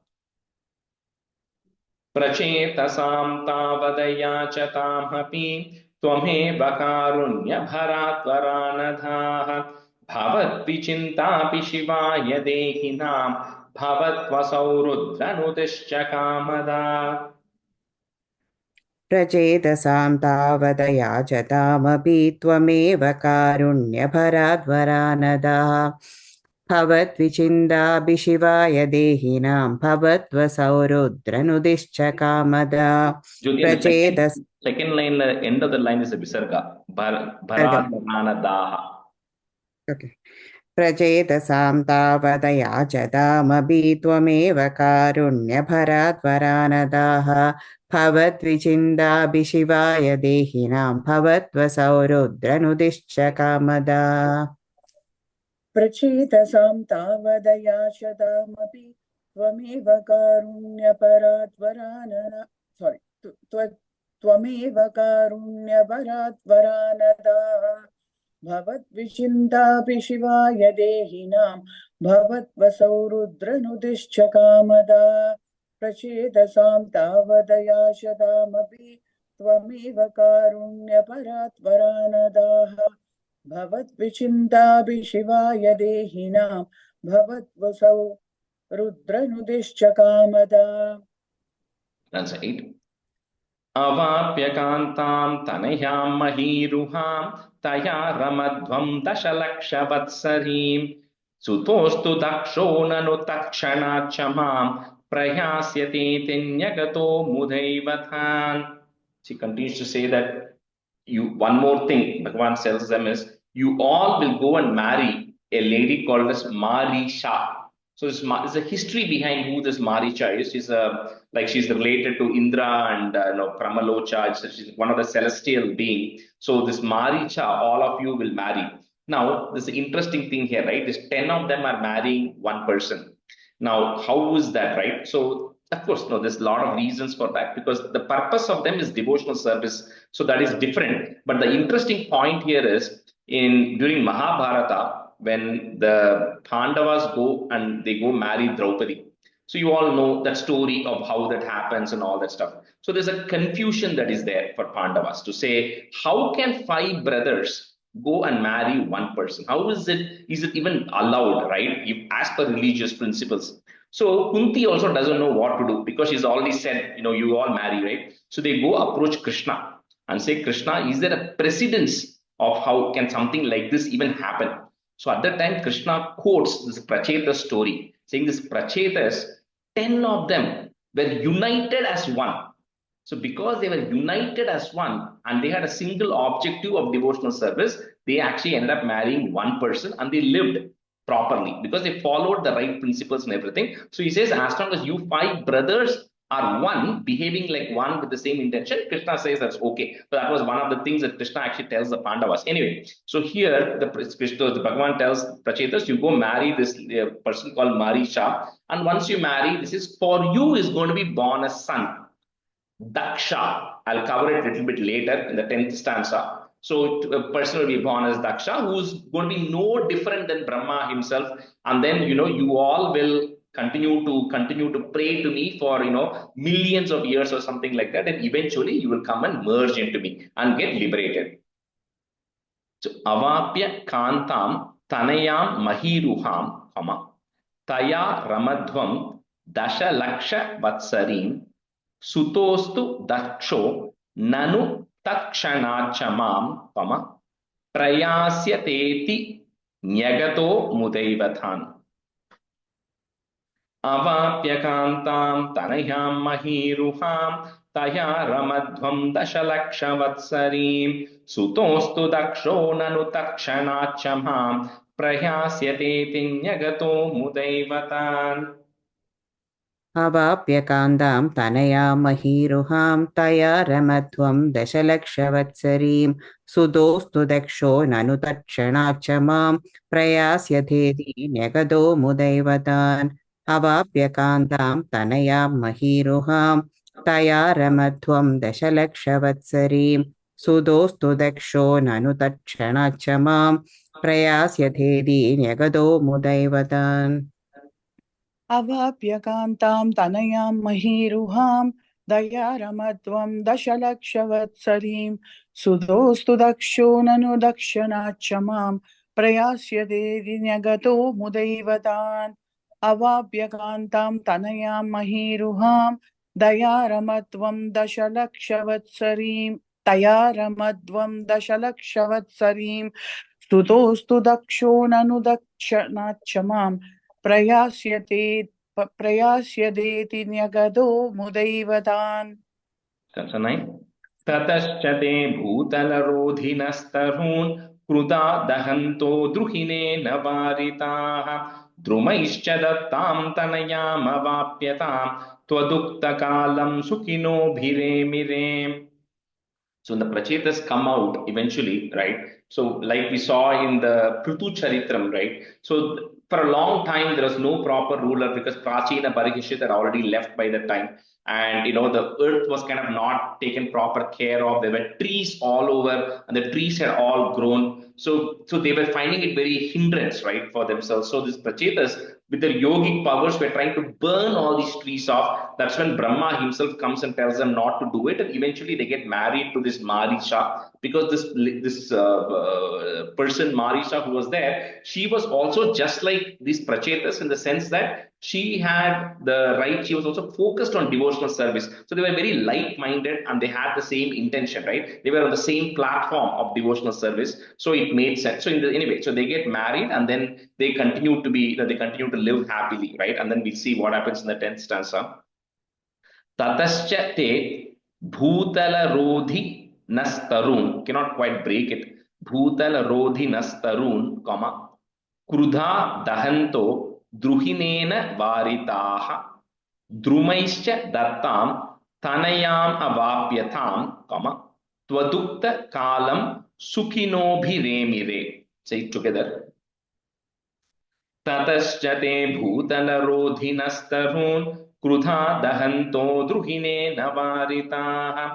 Prachetasam tavadaya chatamhapi tvameva karunya bharatvaranadhaha bhavat vichintapi shivaya dehinam bhavat vasau rudranudishcha kamada. प्रचेतसां तावदयाचतामपि त्वमेव कारुण्यभराद्वरानदाः भवद्विचिन्ताभिशिवाय देहिनां भवद्वसौरुद्रनुदिश्च कामदा प्रचेतस Second line, the end of the line is a visarga. Bharatvaranadaha. Okay. प्रचेतसां तावदयाचतामपि त्वमेव कारुण्यभराद्वरानदाः भवद्विचिन्ताभिशिवाय देहिनां भवद्वसौरुद्रनुदिश्च कामदा प्रचेतसां तावदयाचतामपि त्वमेव कारुण्यपरात्वरानदाः भवद्विचिन्तापि शिवाय देहिनां भवद्वसौरुद्रनुदिश्च कामदा प्रचेतसां तावदयाचतामपि त्वमेव कारुण्यपरात्वरानदाः भवद्विचिन्तापि शिवाय देहिनां भवद्वसौ रुद्रनुदिश्च Kamada. That's 8. Avapyakantam tanayam mahiruham taya ramadvam dashalakshavatsariim sutostu daksho nanu takshanachamam prayasyate tinyagato mudaivathan. She continues to say that one more thing Bhagavan tells them is, you all will go and marry a lady called as Marisha. So there's a history behind who this Maricha is. She's she's related to Indra and Pramalocha. She's one of the celestial beings. So this Maricha, all of you will marry. Now, there's an interesting thing here, right? There's 10 of them are marrying one person. Now, how is that, right? So, of course, there's a lot of reasons for that, because the purpose of them is devotional service. So that is different. But the interesting point here is, during Mahabharata, when the Pandavas go and they go marry Draupadi. So you all know that story of how that happens and all that stuff. So there's a confusion that is there for Pandavas to say, how can 5 brothers go and marry one person? How is it even allowed, right? As per religious principles. So Kunti also doesn't know what to do, because she's already said, you all marry, right? So they go approach Krishna and say, Krishna, is there a precedence of how can something like this even happen? So at that time, Krishna quotes this Pracheta story, saying this Prachetas, 10 of them were united as one. So because they were united as one and they had a single objective of devotional service, they actually ended up marrying one person and they lived properly because they followed the right principles and everything. So he says, as long as you 5 brothers are one, behaving like one with the same intention, Krishna says that's okay. So that was one of the things that Krishna actually tells the Pandavas. Anyway, so here the Bhagavan tells Prachetas, you go marry this person called Marisha, and once you marry, this is for you is going to be born a son, Daksha. I'll cover it a little bit later in the 10th stanza. So a person will be born as Daksha, who's going to be no different than Brahma himself. And then, you all will continue to pray to me for, millions of years or something like that. And eventually you will come and merge into me and get liberated. So avapya kantam tanayam mahiruham, taya ramadhvam dasha laksha vatsarim sutostu daksho nanu takshanachamam, prayasyateti nyagato mudaivathan. Avapyakantam tanayam mahiruham taya ramadhvam dashalakshavatsarim sutostu daksho nanu takshanachamam prayasyateti nyagato mudaivathan. अवाप्यकान्तां Tanaya महीरुहां तया रमध्वं दशलक्षवत्सरीं सुतोऽस्तु दक्षो ननु तत्क्षणाच्च मां प्रयास्यथेति न्यगतो मुदैवतान् अवाप्यकान्तां तनया महीरुहां तया रमध्वं दशलक्षवत्सरीं सुतोऽस्तु दक्षो ननु तत्क्षणाच्च मां प्रयास्यथेति न्यगतो मुदैवतान् अवाप्यकान्तां तनयां महीरुहां दयारमध्वं दशलक्षवत्सरीं सुतोऽस्तु दक्षो ननु दक्षिणाच्च मां प्रयास्यते न्यगतो मुदैवतान् अवाप्यकान्तां तनयां महीरुहां दयारमध्वं दशलक्षवत्सरीं तयारमध्वं दशलक्षवत्सरीं सुतोऽस्तु दक्षो ननु दक्षिणाच्च मां प्रयास्यदेति न्यगतो मुदैवतान्. That's a 9. Tatascha te bhutalarodhinastahun kruda dahanto druhine navaritaha drumaischa dattam tanayam avapyatam twadukta kalam sukhino bhiremire. So the Prachetas come out eventually, right? So like we saw in the Prithu Charitram, right? So for a long time, there was no proper ruler because Prachina Parikshit had already left by that time. And, the earth was kind of not taken proper care of. There were trees all over and the trees had all grown. So they were finding it very hindrance, right, for themselves. So these Prachetas, with their yogic powers, were trying to burn all these trees off. That's when Brahma himself comes and tells them not to do it. And eventually they get married to this Marisha, because this person, Marisha, who was there, she was also just like these Prachetas in the sense that she had the right, she was also focused on devotional service. So they were very like-minded and they had the same intention, right? They were on the same platform of devotional service. So it made sense. So anyway, so they get married and then they continue to live happily, right? And then we see what happens in the 10th stanza. Tatascha te bhutala rodhi nastarun, cannot quite break it. Bhutala rodhi nastarun, krudha dahanto druhinena varitaha drumaischa dattam tanayam avapyatham, twadukta kalam sukhino bhiremire. Say it together. Tatascha te bhutalarodhinastarun krudha dahanto druhinena varitaha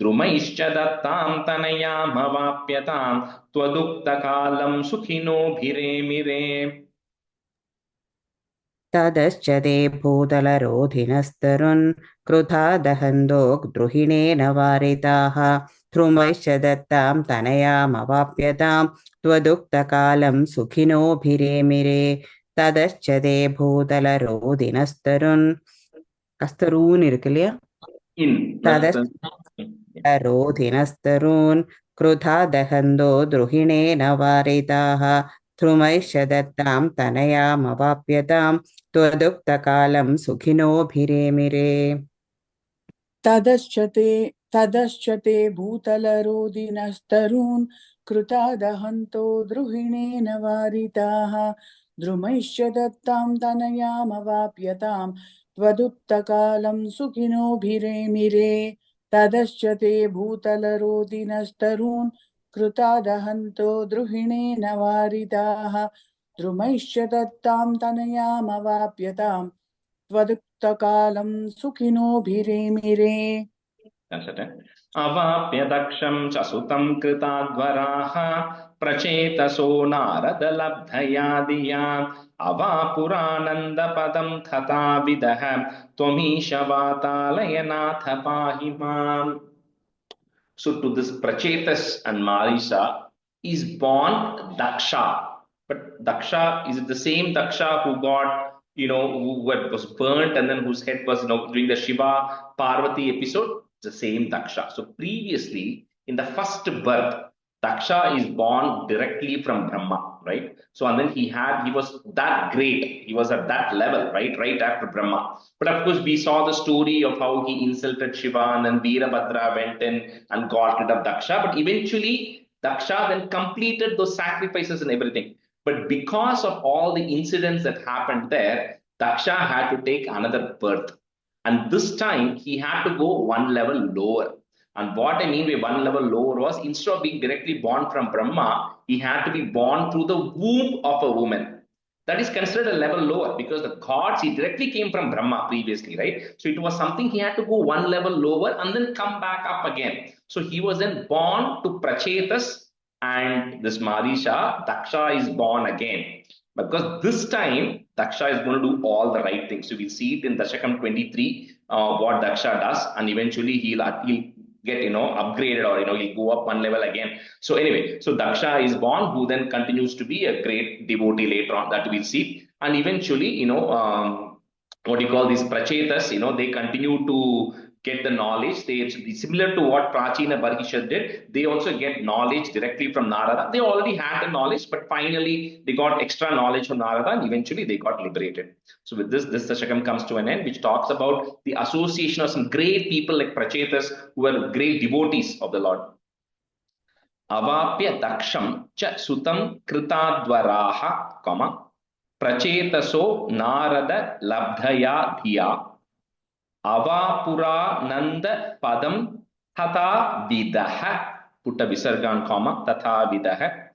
drumaischa dattam tanayam avapyatham twadukta kalam sukhino bhiremire. ततश्च ते भूतलरोधिनस्तरुन् क्रुधा दहन्तो द्रुहिणेन वारिताः ध्रुमैश्च दत्तां तनयामवाप्यतां त्वदुक्तकालं सुखिनोभिरेमिरे ततश्च ते भूतलरोधिनस्तरुन् கஸ்தரூன் இருக்கு இல்லையா ததரோதினஸ்தரூன் क्रुधा दहन्तो द्रुहिणेन वारिताः ध्रुमैश्च दत्तां तनयामवाप्यतां त्वदुक्तकालं सुखिनोभिरेमिरे ततश्च ते भूतलरोदिनस्तरून् कृतादहन्तो द्रुहिणेन वारिताः द्रुमैश्च दत्तां तनयामवाप्यतां त्वदुत्तकालं सुखिनोभिरेमिरे ततश्च ते भूतलरोदिनस्तरून् कृतादहन्तो द्रुहिणेन वारिताः द्रुमैश्च दत्तां तनयामवाप्यतां त्वदुक्तकालं सुखिनोभिरेमिरे अवाप्य दक्षं च सुतं कृताध्वराः प्रचेतसो नारदलब्धया धिया अवापुरानन्दपदं तथाविदः त्वमीश वातालयनाथ पाहि माम्. So to this Prachetas and Marisa is born Daksha. But Daksha, is it the same Daksha who got, who was burnt and then whose head was, during the Shiva Parvati episode? It's the same Daksha. So previously, in the first birth, Daksha is born directly from Brahma, right? So, and then he was that great. He was at that level, right after Brahma. But of course, we saw the story of how he insulted Shiva and then Veerabhadra went in and got rid of Daksha. But eventually, Daksha then completed those sacrifices and everything. But because of all the incidents that happened there, Daksha had to take another birth. And this time, he had to go one level lower. And what I mean by one level lower was, instead of being directly born from Brahma, he had to be born through the womb of a woman. That is considered a level lower, because the gods, he directly came from Brahma previously, right? So it was something he had to go one level lower and then come back up again. So he was then born to Prachetas and this Marisha. Daksha is born again. Because this time, Daksha is going to do all the right things. So we'll see it in Dasakam 23, what Daksha does, and eventually he'll get upgraded, or he'll go up one level again. So anyway, so Daksha is born, who then continues to be a great devotee later on, that we'll see. And eventually, what do you call these Prachetas, they continue to get the knowledge. They, similar to what Prachina Barhisha did, they also get knowledge directly from Narada. They already had the knowledge, but finally they got extra knowledge from Narada, and eventually they got liberated. So with this Dashakam comes to an end, which talks about the association of some great people like Prachetas, who were great devotees of the Lord. Avapya daksham cha sutam kritadvaraha, prachetaso narada labdhaya dhiya avapurananda padam tata vidaha, put a visargan comma, tata vidaha.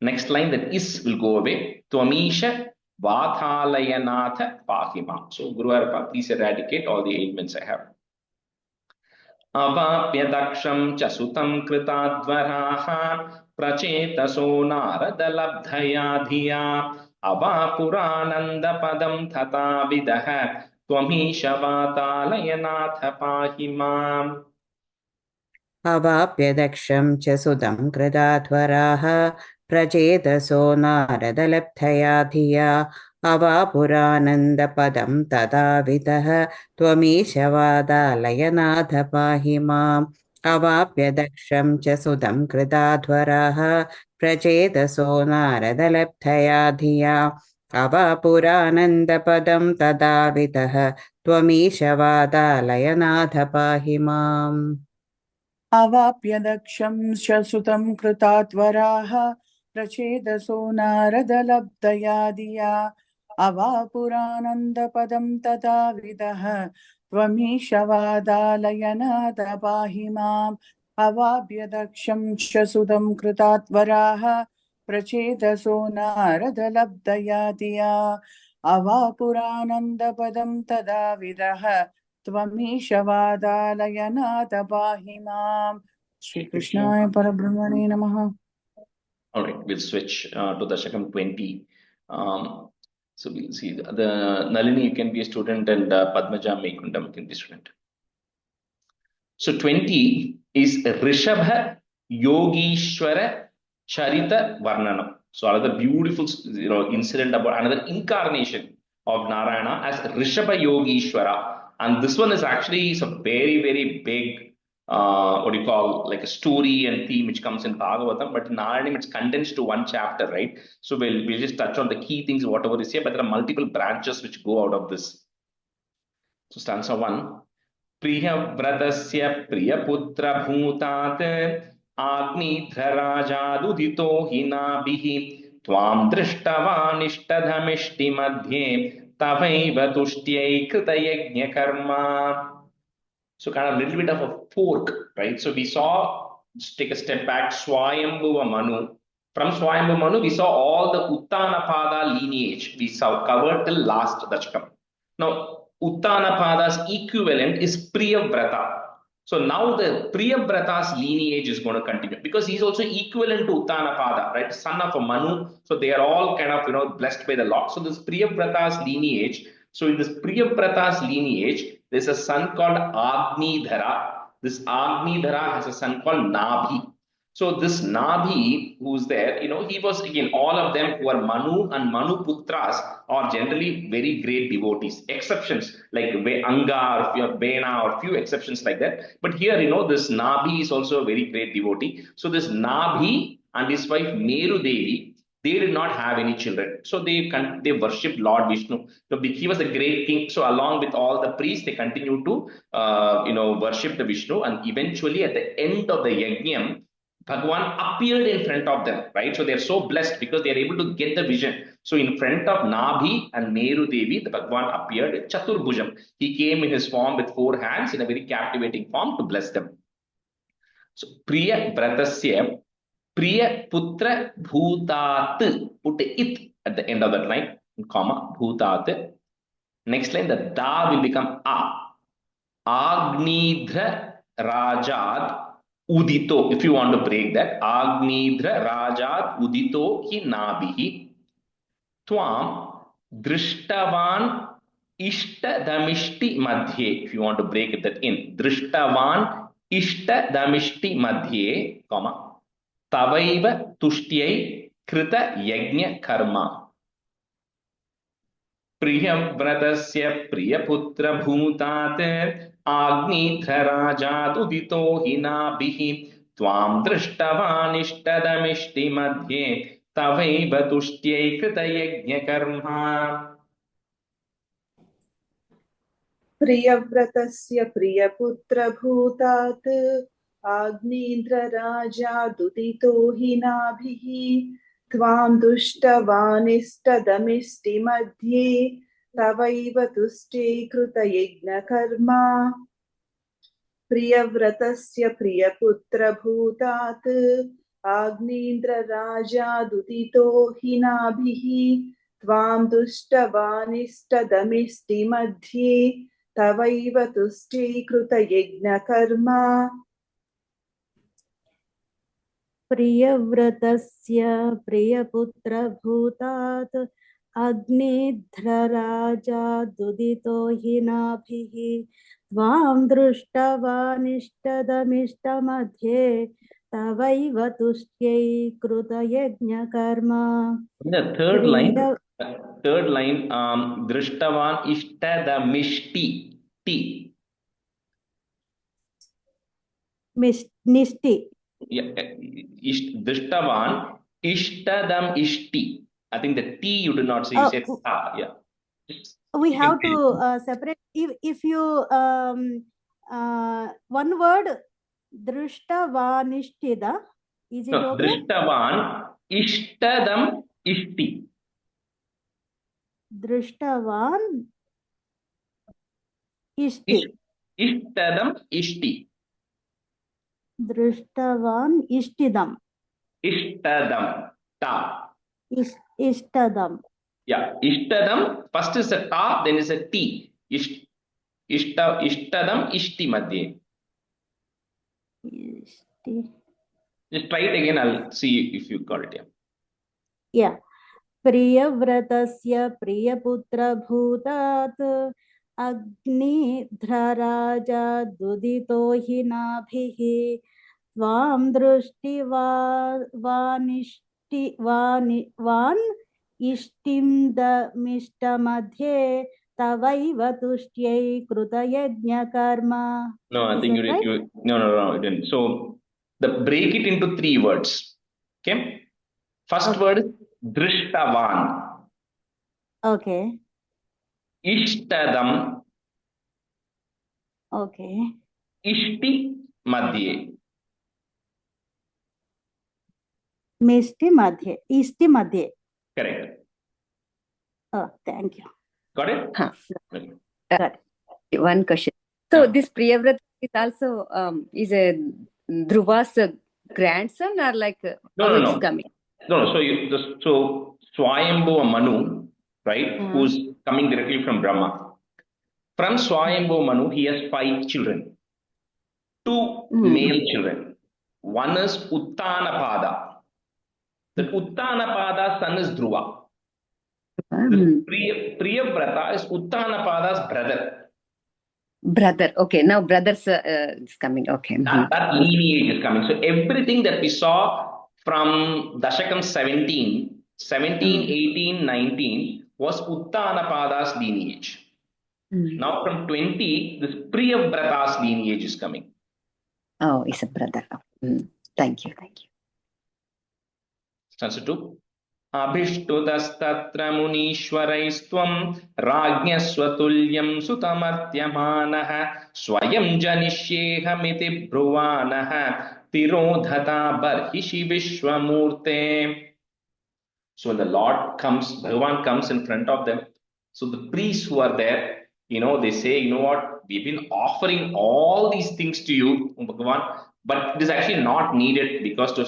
Next line, that is will go away. Tvamisha vatalayanatha pahima. So Guru Arpa, please eradicate all the ailments I have. Avapya daksham cha sutam kritadvaraha prachetaso naradalabdhaya dhiya avapurananda padam tata vidaha त्वमीश वातालयनाथ पाहि माम्. अवाप्य दक्षं च सुतं कृताध्वराः प्रचेतसो नारदलब्धया धिया अवापुरानन्दपदं तदावितः त्वमीश वातालयनाथ पाहि माम्. अवाप्य दक्षं च सुतं कृताध्वराः प्रचेतसो नारदलब्धया धिया अवापुरानन्दपदं तदावितः त्वमीश वातालयनाथ पाहि माम्. अवाप्य दक्षं शसुतं कृतात्वराः प्रचेदसो नारदलब्धया धिया अवापुरानन्दपदं तदाविदः त्वमीश वातालयनाथ पाहि माम्. अवाप्य दक्षं शसुतं कृतात्वराः प्रचेदसो नारदलब्धया धिया अवापुरानन्दपदं तदाविदः त्वमीश वातालयनाथ पाहि माम्. Shri Krishnaya Parabrahmane Namaha. All right, we'll switch to Dashakam 20. So we'll see the Nalini, you can be a student, and Padmaja Mekundam can be a student. So 20 is Rishabha Yogishwara Charita Varnanam. So another beautiful incident about another incarnation of Narayana as Rishabha Yogishwara. And this one is actually a very, very big what do you call, like a story and theme which comes in Bhagavatam, but in Narayanam it's condensed to one chapter, right? So we'll just touch on the key things, whatever is here, but there are multiple branches which go out of this. So stanza 1. Priyavratasya priyaputra bhutat Agnidrarajadudito hinabhihi Tvam drishtavanishtasamishti madhye Tavaiva tushtyai kritayajna karma. So kind of a little bit of a fork, right? So we saw, just take a step back, Swayambhuva Manu. From Swayambhuva Manu, we saw all the Uttanapada lineage. We saw covered till last Dashakam. Now, Uttanapada's equivalent is Priyavrata. So now the Priyavrata's lineage is going to continue because he's also equivalent to Uttanapada, right? Son of a Manu. So they are all kind of, blessed by the Lord. So this Priyavrata's lineage. So in this Priyavrata's lineage, there's a son called Agnidhara. This Agnidhara has a son called Nabhi. So this Nabhi, who's there, he was, again, all of them who are Manu and Manu Putras are generally very great devotees. Exceptions like Anga or Bena or few exceptions like that. But here, this Nabhi is also a very great devotee. So this Nabhi and his wife Meru Devi, they did not have any children. So they worshipped Lord Vishnu. So he was a great king. So along with all the priests, they continued to, worship the Vishnu. And eventually at the end of the Yajnam, Bhagwan appeared in front of them, right? So they're so blessed because they're able to get the vision. So in front of Nabhi and Meru Devi, the Bhagwan appeared in Chaturbhujam. He came in his form with 4 hands in a very captivating form to bless them. So Priya Vratasya, Priya Putra Bhutat, put it at the end of that line, comma, Bhutat. Next line, the Da will become A. Agnidhra Rajad Udito, if you want to break that, Agnidhra Rajat Udito hi Nabhihi Tvam Drishtavan Ishtadamishti Madhye, if you want to break that in, Drishtavan Ishtadamishti Madhye, comma, Tavaiva Tushtyai Krita Yajna Karma. Priyavratasya Priyaputra Bhutat Agnidharajadudito hinabhihi Tvam drishtavanishtasamishti madhye Tavaiva tushtyai kritayajna karma. Priyavratasya Priyaputra Bhutat Agnidharajadudito hinabhihi Tvam dushtavanishtadamisti madhye Tavaiva tushtyai kritayajna karma. Priyavratasya Priyaputra Bhutat Agnidharajadudito hinabhihi Tvam dushtavanishtadamisti madhye Tavaiva tushtyai kritayajna karma. Priyavratasya Priyaputra Bhutat Agnidharajadudito hinabhihi Tvam drushtavanishtadamishtamadhye Tavaiva tushtyai kritayajna karma. The third line, Drishtavan Ishtadamishti, T. Nishti. Yeah, Drishtavan Ishtadam Ishti. I think the T you did not say, you said Ta, yeah. We have to separate. If you one word, Drishtavanishthida, is it okay? Drishtavan Ishtadam Ishti. Drishtavan Ishti. Ishtadam Ishti. Drishtavan Ishtidam. Ishtadam. Ta. Ishtadam. Yeah. Ishtadam. First is a ta, then is a T. Ishtadam Ishti Madhye. Ishti. Just try it again. I'll see if you got it. Yeah. Priyavratasya Priyaputra Bhutat Agnidharaja Dudito hinabhihi Tvam drishti van ishtim da mishta madhye tavaiva tushyai krutayajna karma. No, I Is think that right? no, you didn't. So break it into 3 words. Okay. First Okay. word is drishtavan. Okay. Ishtadam. Okay. Ishti madhye. Mishti madhye. Ishti madhye. Correct. Oh, thank you. Got it? Huh. Okay. Got it. One question. So Yeah. this Priyavrata is also is a Dhruva's grandson, or like No, how no, it's no. coming? No, so Swayambhuva Manu, right, who's coming directly from Brahma. From Swayambhuva Manu, he has 5 children, 2 male children. One is Uttanapada. The Uttanapada son is Dhruva. The Priyavrata is Uttanapada's brother. Brother. Okay, now brothers is coming. Okay. That lineage is coming. So everything that we saw from Dasakam 17, 18, 19 was Uttanapada's lineage. Now from 20, this Priyavrata's lineage is coming. Oh, it's a brother. Thank you. Stanza 2. Abhishtudastatra munishwaraistvam rajñasvatulyam sutamartyamanaha swayam janishyeham bruvanaha tirodhata barhishi vishwamurte. So when the Lord comes, Bhagavan comes in front of them. So the priests who are there, they say, you know what, we've been offering all these things to you, Bhagavan, but it is actually not needed, because to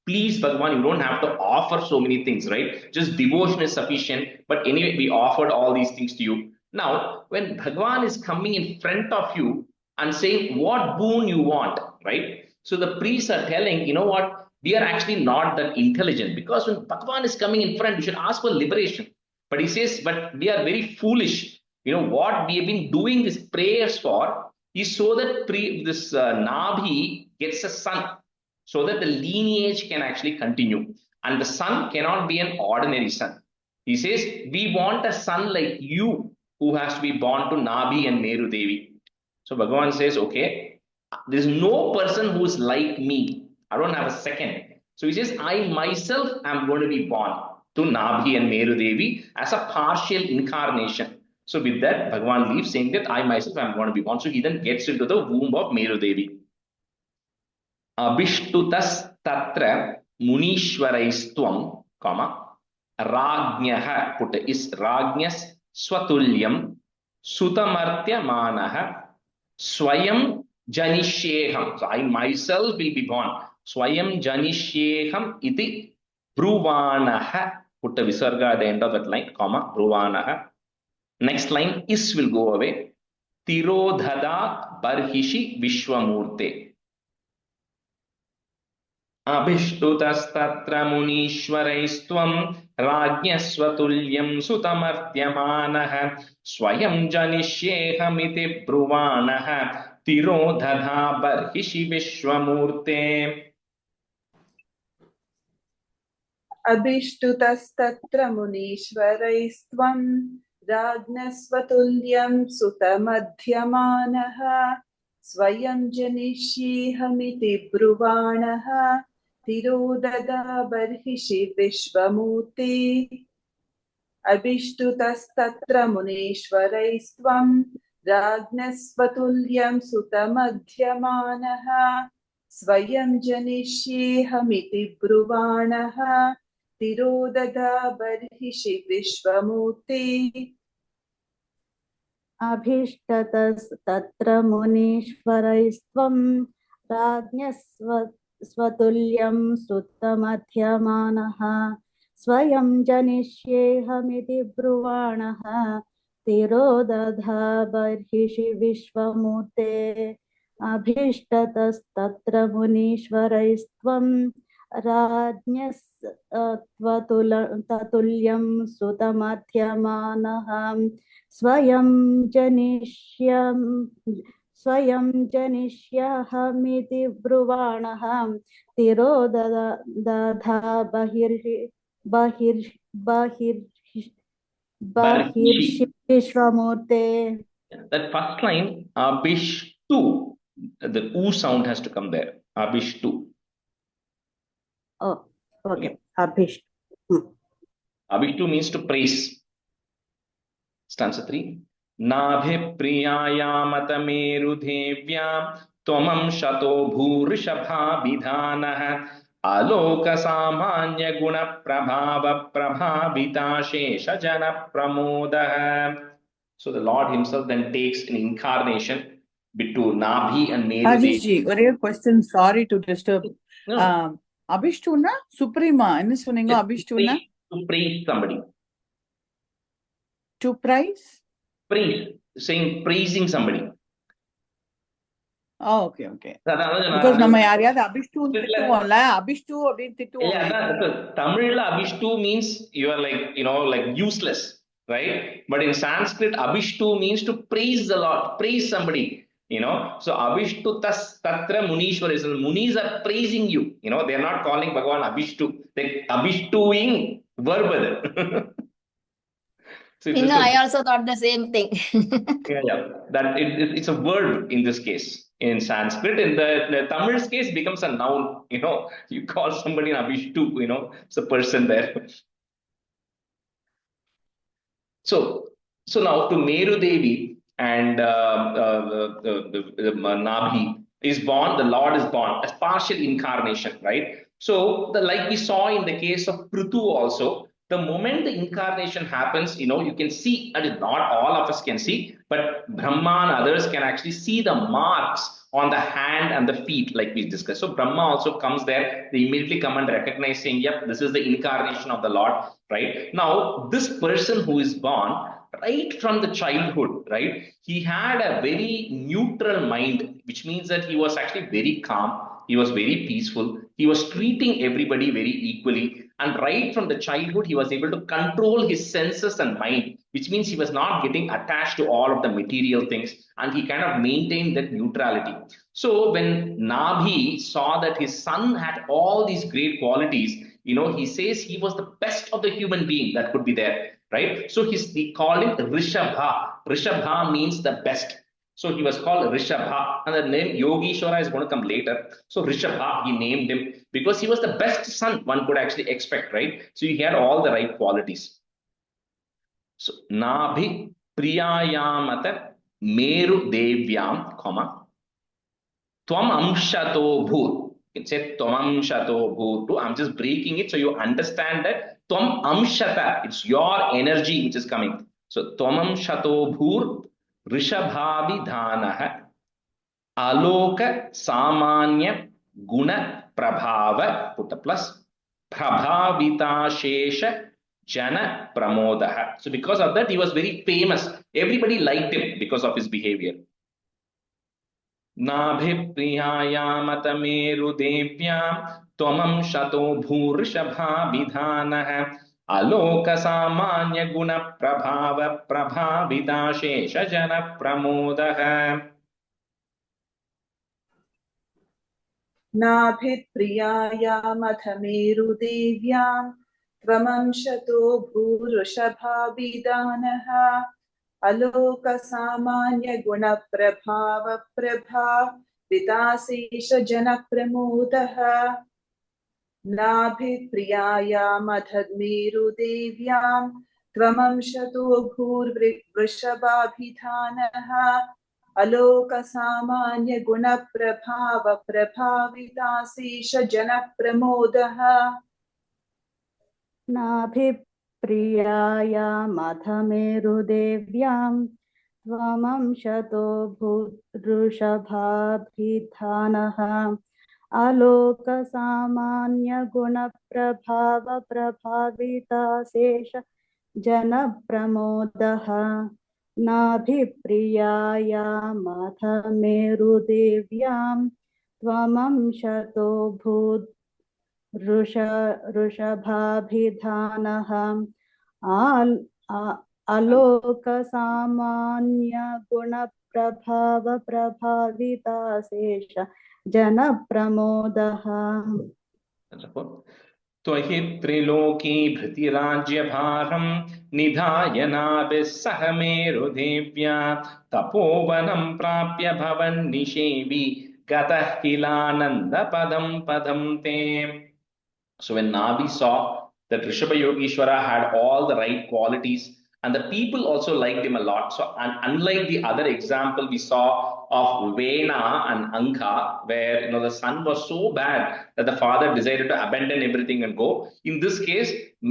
please Bhagavan, you don't have to offer so many things, right? Just devotion is sufficient. But anyway, we offered all these things to you. Now, when Bhagavan is coming in front of you and saying what boon you want, right? So the priests are telling, you know what, we are actually not that intelligent, because when Bhagavan is coming in front, we should ask for liberation. But he says, but we are very foolish. What we have been doing these prayers for is so that this Nabhi gets a son, so that the lineage can actually continue. And the son cannot be an ordinary son. He says, we want a son like you, who has to be born to Nabhi and Meru Devi. So Bhagavan says, okay, there's no person who's like me. I don't have a second. So he says, I myself am going to be born to Nabhi and Meru Devi as a partial incarnation. So with that, Bhagavan leaves saying that I myself am going to be born. So he then gets into the womb of Meru Devi. Abhishtutas tatra munishwaraistvam, rajñah, put is rajñas swatulyam sutamartyamanaha swayam janishyeham. So I myself will be born. Swayam janishyeham iti bruvanaha. Put a visarga at the end of that line, bruvanaha. Next line, is will go away. Tirodhada barhishi vishwamurte. Abhishtutastatra munishwaraistvam rajñasvatulyam sutamartyamanaha swayam janishyeham bruvanaha tirodhada barhishi vishwamurte. Abhishtutastatra munishwaraistvam rajñasvatulyam sutamadhyamanaha swayam janishyeham bruvanaha tirodhada barhishi vishwamurte. Abhishtutastatra munishwaraistvam rajñasvatulyam sutamadhyamanaha swayam janishyeham bruvanaha tirodhada barhishi vishwamurte. Abhishtutastatra munishwaraistvam rajñasvatulyam sutamadhyamanaha swayam janishyeham bruvanaha tirodhada barhishi vishwamurte. Abhishtutastatra munishwaraistvam rajñasvatulyam sutamadhyamanaha swayam janishyeham bruvanaha tirodhada barhishi Vishwamurte. That first line, Abhishtu, the U sound has to come there. Abhishtu. Oh, okay. Abhish. Abhishtu means to praise. Stanza 3. Nabhipriyayamatamerudhevyam twamam shato bhurishabhabidhanah aloka samanya guna prabhava prabhavita shesha jana pramodah. So the Lord himself then takes an incarnation between Nabhi and Ashish Merudevi. ji, ஒரே question, sorry to disturb. No, அபிஷ்டுனா சுப்ரீமா என்ன சொன்னீங்க? அபிஷ்டுனா to praise somebody. to price? Praise, saying praising somebody. Oh, okay, okay. Because நம்ம யாரையாவது அபிஷ்டுன்னு திட்டுவோம்ல, அபிஷ்டு அப்படின்னு திட்டுவோம். Tamil Abhishtu means you are like, like useless, right? But in Sanskrit, Abhishtu means to praise the Lord, praise somebody, So Abhishtu tas tatra munishwara, munis are praising you, they are not calling Bhagavan Abhishtu, they're Abhishtuing verb. So I also thought the same thing. yeah. That it's a verb in this case. In Sanskrit, in the Tamil's case, becomes a noun. You call somebody an Abhishtu, it's a person there. So now to Meru Devi and Nabhi is born, the Lord is born as partial incarnation, right? So like we saw in the case of Prithu also, the moment the incarnation happens, you can see, and not all of us can see, but Brahma and others can actually see the marks on the hand and the feet, like we discussed. So Brahma also comes there, they immediately come and recognize, saying, yep, this is the incarnation of the Lord, right? Now, this person who is born, right from the childhood, right, he had a very neutral mind, which means that he was actually very calm, he was very peaceful, he was treating everybody very equally, and right from the childhood he was able to control his senses and mind, which means he was not getting attached to all of the material things, and he kind of maintained that neutrality. So when Nabhi saw that his son had all these great qualities, he says he was the best of the human being that could be there, right? So he called him Rishabha. Rishabha means the best. So he was called Rishabha, and the name Yogeshwara is going to come later. So Rishabha, he named him because he was the best son one could actually expect, right? So he had all the right qualities. So Nabhi Priyayamata Meru Devyam, Tvam Amshato Bhur. You can say Tvam Amshato Bhur. I'm just breaking it so you understand that Tvam Amshata, it's your energy which is coming. So Tvam Amshato Bhur Rishabhabidhanah Aloka Samanya Guna Prabhava, put a plus, Prabhavita Shesha Jana Pramodaha. So because of that, he was very famous. Everybody liked him because of his behavior. Nabhipriyayamatamerudevyam twamam shato bhurishabhabidhanah aloka samanya guna prabhava prabhavita shesha jana pramodah. नाभिप्रियायामथमेरुदेव्यां त्वमंशतो भूरुषभाभिदानः अलोकसामान्यगुणप्रभावप्रभाविताशेषजनप्रमोदः नाभिप्रियायामथमेरुदेव्यां त्वमंशतो भूर्वृषभाभिधानः अलोकसामान्यगुणप्रभावप्रभाविताशेषजनप्रमोदः नाभिप्रियायामथमेरुदेव्यां त्वमंशतो भूर्वृषभाभिधानः आलोकसामान्यगुणप्रभावप्रभाविताशेष जनप्रमोदः नाभिप्रियायामथमेरुदेव्यां त्वमंशतो भूर्वृषभाभिधानः आलोकसामान्यगुणप्रभावप्रभाविताशेष जनप्रमोदः. त्वहि त्रिलोकी भृतिराज्यभारं निधाय नाभिः सह मेरुदेव्या तपोवनं प्राप्य भवन्निषेवी गतः किलानन्दपदं पदं ते. So when Nabi saw that Rishabha Yogeshwara had all the right qualities and the people also liked him a lot. So unlike the other example we saw of Vena and Anka, where the son was so bad that the father decided to abandon everything and go. In this case, the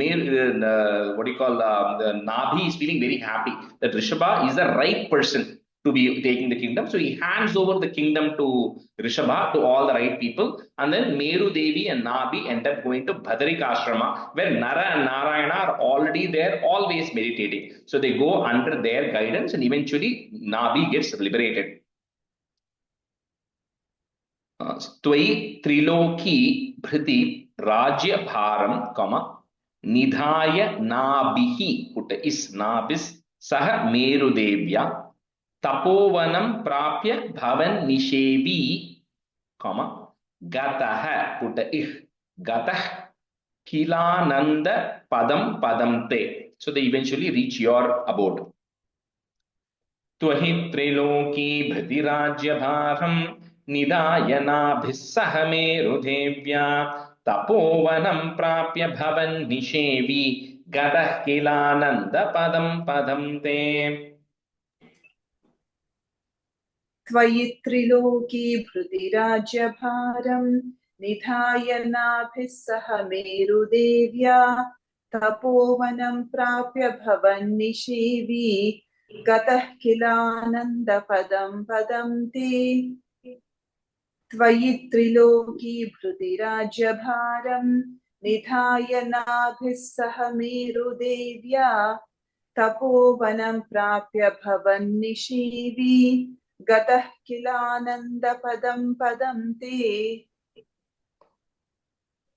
Nabi is feeling very happy that Rishabha is the right person to be taking the kingdom. So he hands over the kingdom to Rishabha, to all the right people. And then Meru Devi and Nabi end up going to Bhadarika Ashrama, where Nara and Narayana are already there, always meditating. So they go under their guidance and eventually Nabi gets liberated. Tvai Triloki Bhriti Rajya Bharam, Nidhaya Nabihi, put is Nabis Saha Meru Devya. Tapovanam prapya bhavan nishevi, gatah, put ih, gatah kilananda padam padamte. So they eventually reach your abode. Tvahi triloki bhritirajya bharam nidayana bhissaha merudevya tapovanam prapya bhavan nishevi gatah kilananda padam padamte. त्वयि त्रिलोकी भृतिराज्यभारं निधाय नाभिः सह मेरुदेव्या तपोवनं प्राप्य भवन्निषेवी गतः किलानन्दपदं पदं ते. त्वयि त्रिलोकी भृतिराज्यभारं निधाय नाभिः सह मेरुदेव्या तपोवनं प्राप्य भवन्निषेवी गतः किलानन्दपदं पदं ते.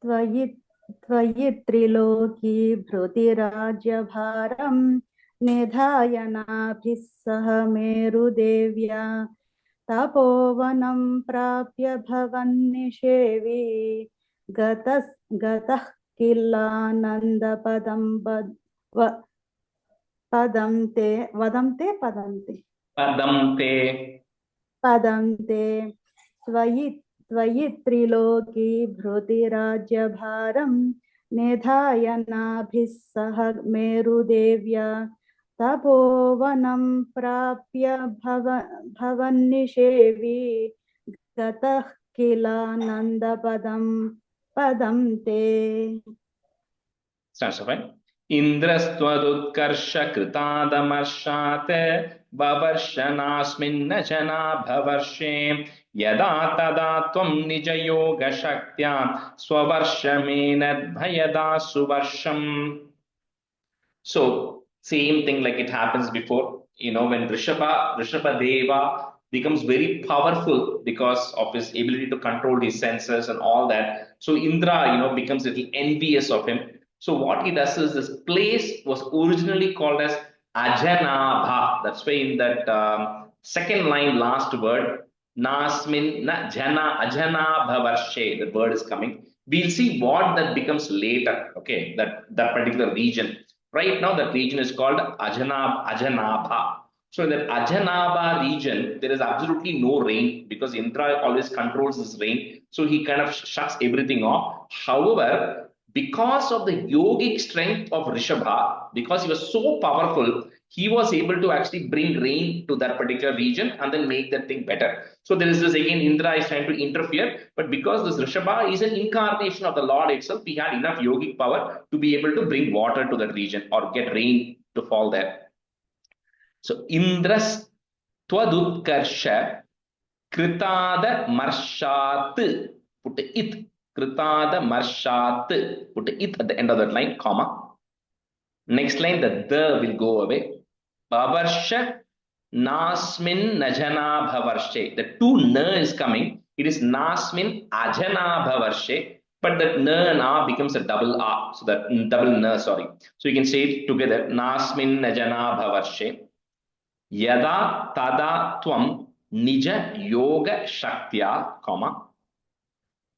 त्वयि त्रिलोकी भृतिराज्यभारं निधाय नाभिः सह मेरुदेव्या तपोवनं प्राप्य भवन्निषेवी गतः किलानन्दपदं पदं ते त्वयि त्रिलोकी भृतिराज्यभारं निधाय नाभिः सह मेरुदेव्या तपोवनं प्राप्य भवन्निषेवी गतः किलानन्दपदं पदं ते. इन्द्रस्त्वदुत्कर्ष कृतादमर्षात् बवर्षनास्मिन्न जनाभवर्षे यदा तदा त्वं निजयोगशक्त्या स्ववर्षमेनद्भयदा सुवर्षम्. So same thing like it happens before, when Rishabha Deva becomes very powerful because of his ability to control his senses and all that. So Indra, becomes a little envious of him. So what he does is, this place was originally called as Ajanabha. That's why in that second line, last word, Nasmin na jana Ajanabha varshe, the word is coming. We'll see what that becomes later, okay, that particular region. Right now, that region is called Ajanabha. So in that Ajanabha region, there is absolutely no rain because Indra always controls this rain. So he kind of shuts everything off. However, because of the yogic strength of Rishabha, because he was so powerful, he was able to actually bring rain to that particular region and then make that thing better. So there is this, again, Indra is trying to interfere, but because this Rishabha is an incarnation of the Lord itself, he had enough yogic power to be able to bring water to that region or get rain to fall there. So Indras Twadutkarsha Kritada Marshat, put it, Kritada Marshat, put it at the end of that line, comma. Next line, the will go away. Bhavarsha Nasmin Najana Bhavarshe. The two na is coming. It is Nasmin Ajana Bhavarshe, but that na becomes a double a. So that double na, sorry. So you can say it together. Nasmin Najana Bhavarshe. Yada tada tvam nija yoga shaktya, comma.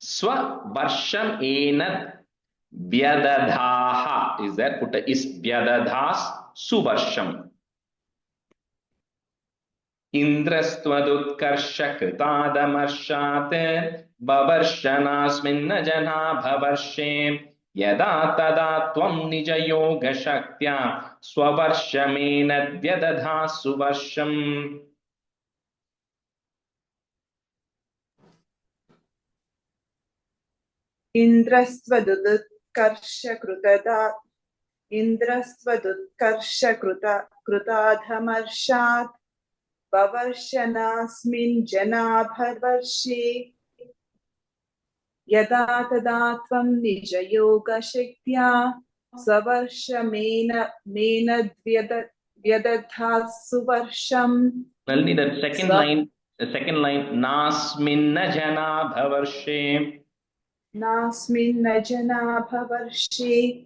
Swa varsham enad Vyadadhaha is there. Put a is. Vyadadhas suvarsham. Indrastvaduৎkarsha kritadamarshate bavarshanaasminna jana bhavarshe yada tada tvam nija yoga shaktya swavarshamena vyadadhas suvarsham. Indrastvaduৎkarsha Vavarshanaasmin janabharvarshe yada tada tvam nija yoga shaktya savarshamena vyadadhas suvarsham. Nalini, that second line, nasminna jana bhavarshe. Nasminna jana bhavarshe.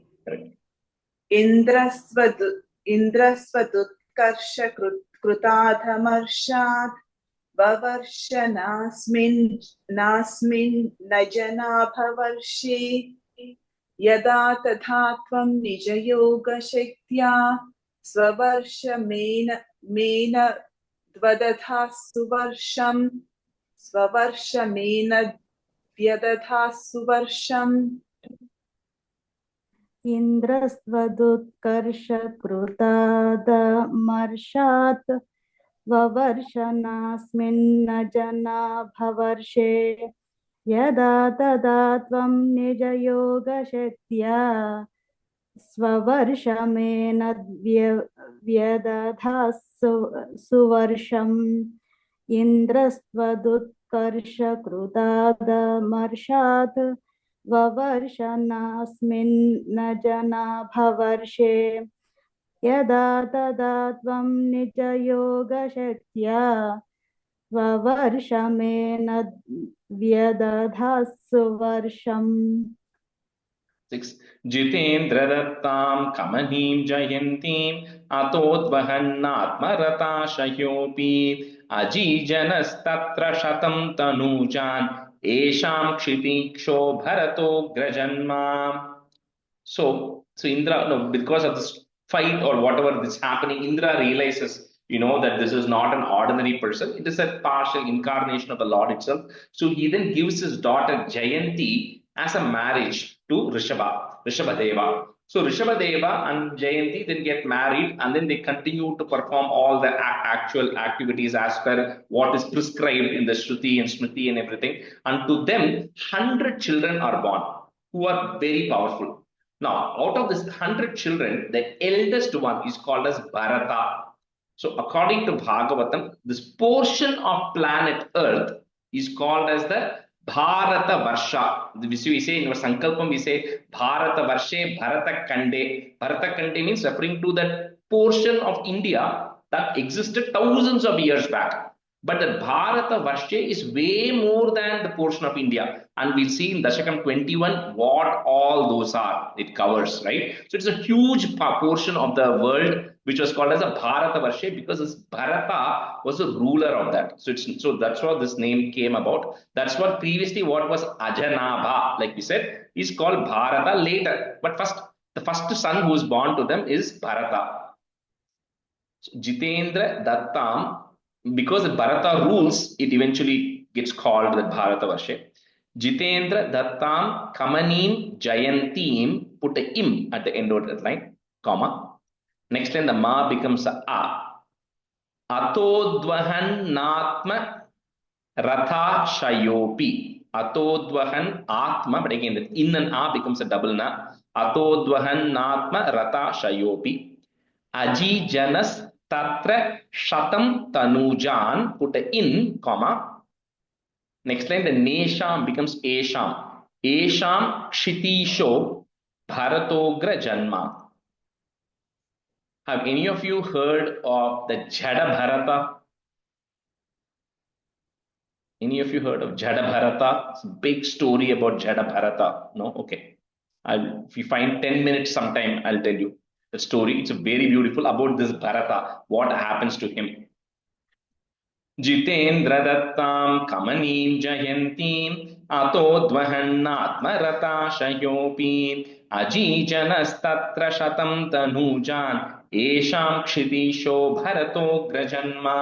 Indrasvaduৎkarsha krutadhamarshat vavarshanaasmin najana bhavarshe yada tadha tvam nija yoga shaktya svavarshamena dvadadhas suvarsham svavarshamena vyadadhas suvarsham. Indrasvaduৎkarshakrutadamarshat vavarshanaasminna jana bhavarshe yada tada tvam nija yoga shaktya svavarshamena vyadadhas suvarsham. Indrasvaduৎkarshakrutadamarshat vavarshanaasminna jana bhavarshe yada tada tvam nija yoga shaktya vavarshamena vyadadhas suvarsham. 6. Jitendra dattam kamanim jayantim atodvahannatmarata shahyopi ajijanas tatra shatam tanujan esham kshitiksho bharato grajanma. So Indra, no, because of this fight or whatever is happening, Indra realizes, that this is not an ordinary person. It is a partial incarnation of the Lord itself. So he then gives his daughter Jayanti as a marriage to Rishabhadeva. So Rishabhadeva and Jayanti then get married, and then they continue to perform all the actual activities as per what is prescribed in the Shruti and Smriti and everything. And to them, 100 children are born who are very powerful. Now, out of this 100 children, the eldest one is called as Bharata. So, according to Bhagavatam, this portion of planet Earth is called as the Bharata Varsha. We say in our Sankalpam, we say Bharata Varshe, Bharata Kande. Bharata Kande means referring to that portion of India that existed thousands of years back. But the Bharata Varshe is way more than the portion of India. And we'll see in Dasakam 21 what all those are. It covers, right? So it's a huge portion of the world which was called as a Bharata Varshe because this Bharata was a ruler of that. So that's what this name came about. That's what previously what was Ajanabha, like we said, is called Bharata later. But the first son who was born to them is Bharata. So Jitendra Dattam, because Bharata rules, it eventually gets called the Bharata Varshe. Jitendra Dattam Kamanim Jayantim, put a im at the end of that line, comma. Next line, the ma becomes a. Atodvahan Natma Ratha Shayopi. Atodvahan Atma, but again, the in and a becomes a double na. Atodvahan Natma Ratha Shayopi. Aji Janas Tatra Shatam Tanujan, put a in, comma. Next line, the Nesham becomes Esham. Esham Kshitisho Bharatogra Janma. Have any of you heard of the Jada Bharata? Any of you heard of Jada Bharata? It's a big story about Jada Bharata. No? Okay. If you find 10 minutes sometime, I'll tell you the story. It's very beautiful about this Bharata, what happens to him. जितेन्द्रदत्तां कमनीं जयन्तीम् अतोद्वहन्नात्मरताशयोऽपि अजीजनस्तत्र शतं तनूजान् येषां क्षितीशो भरतोऽग्रजन्मा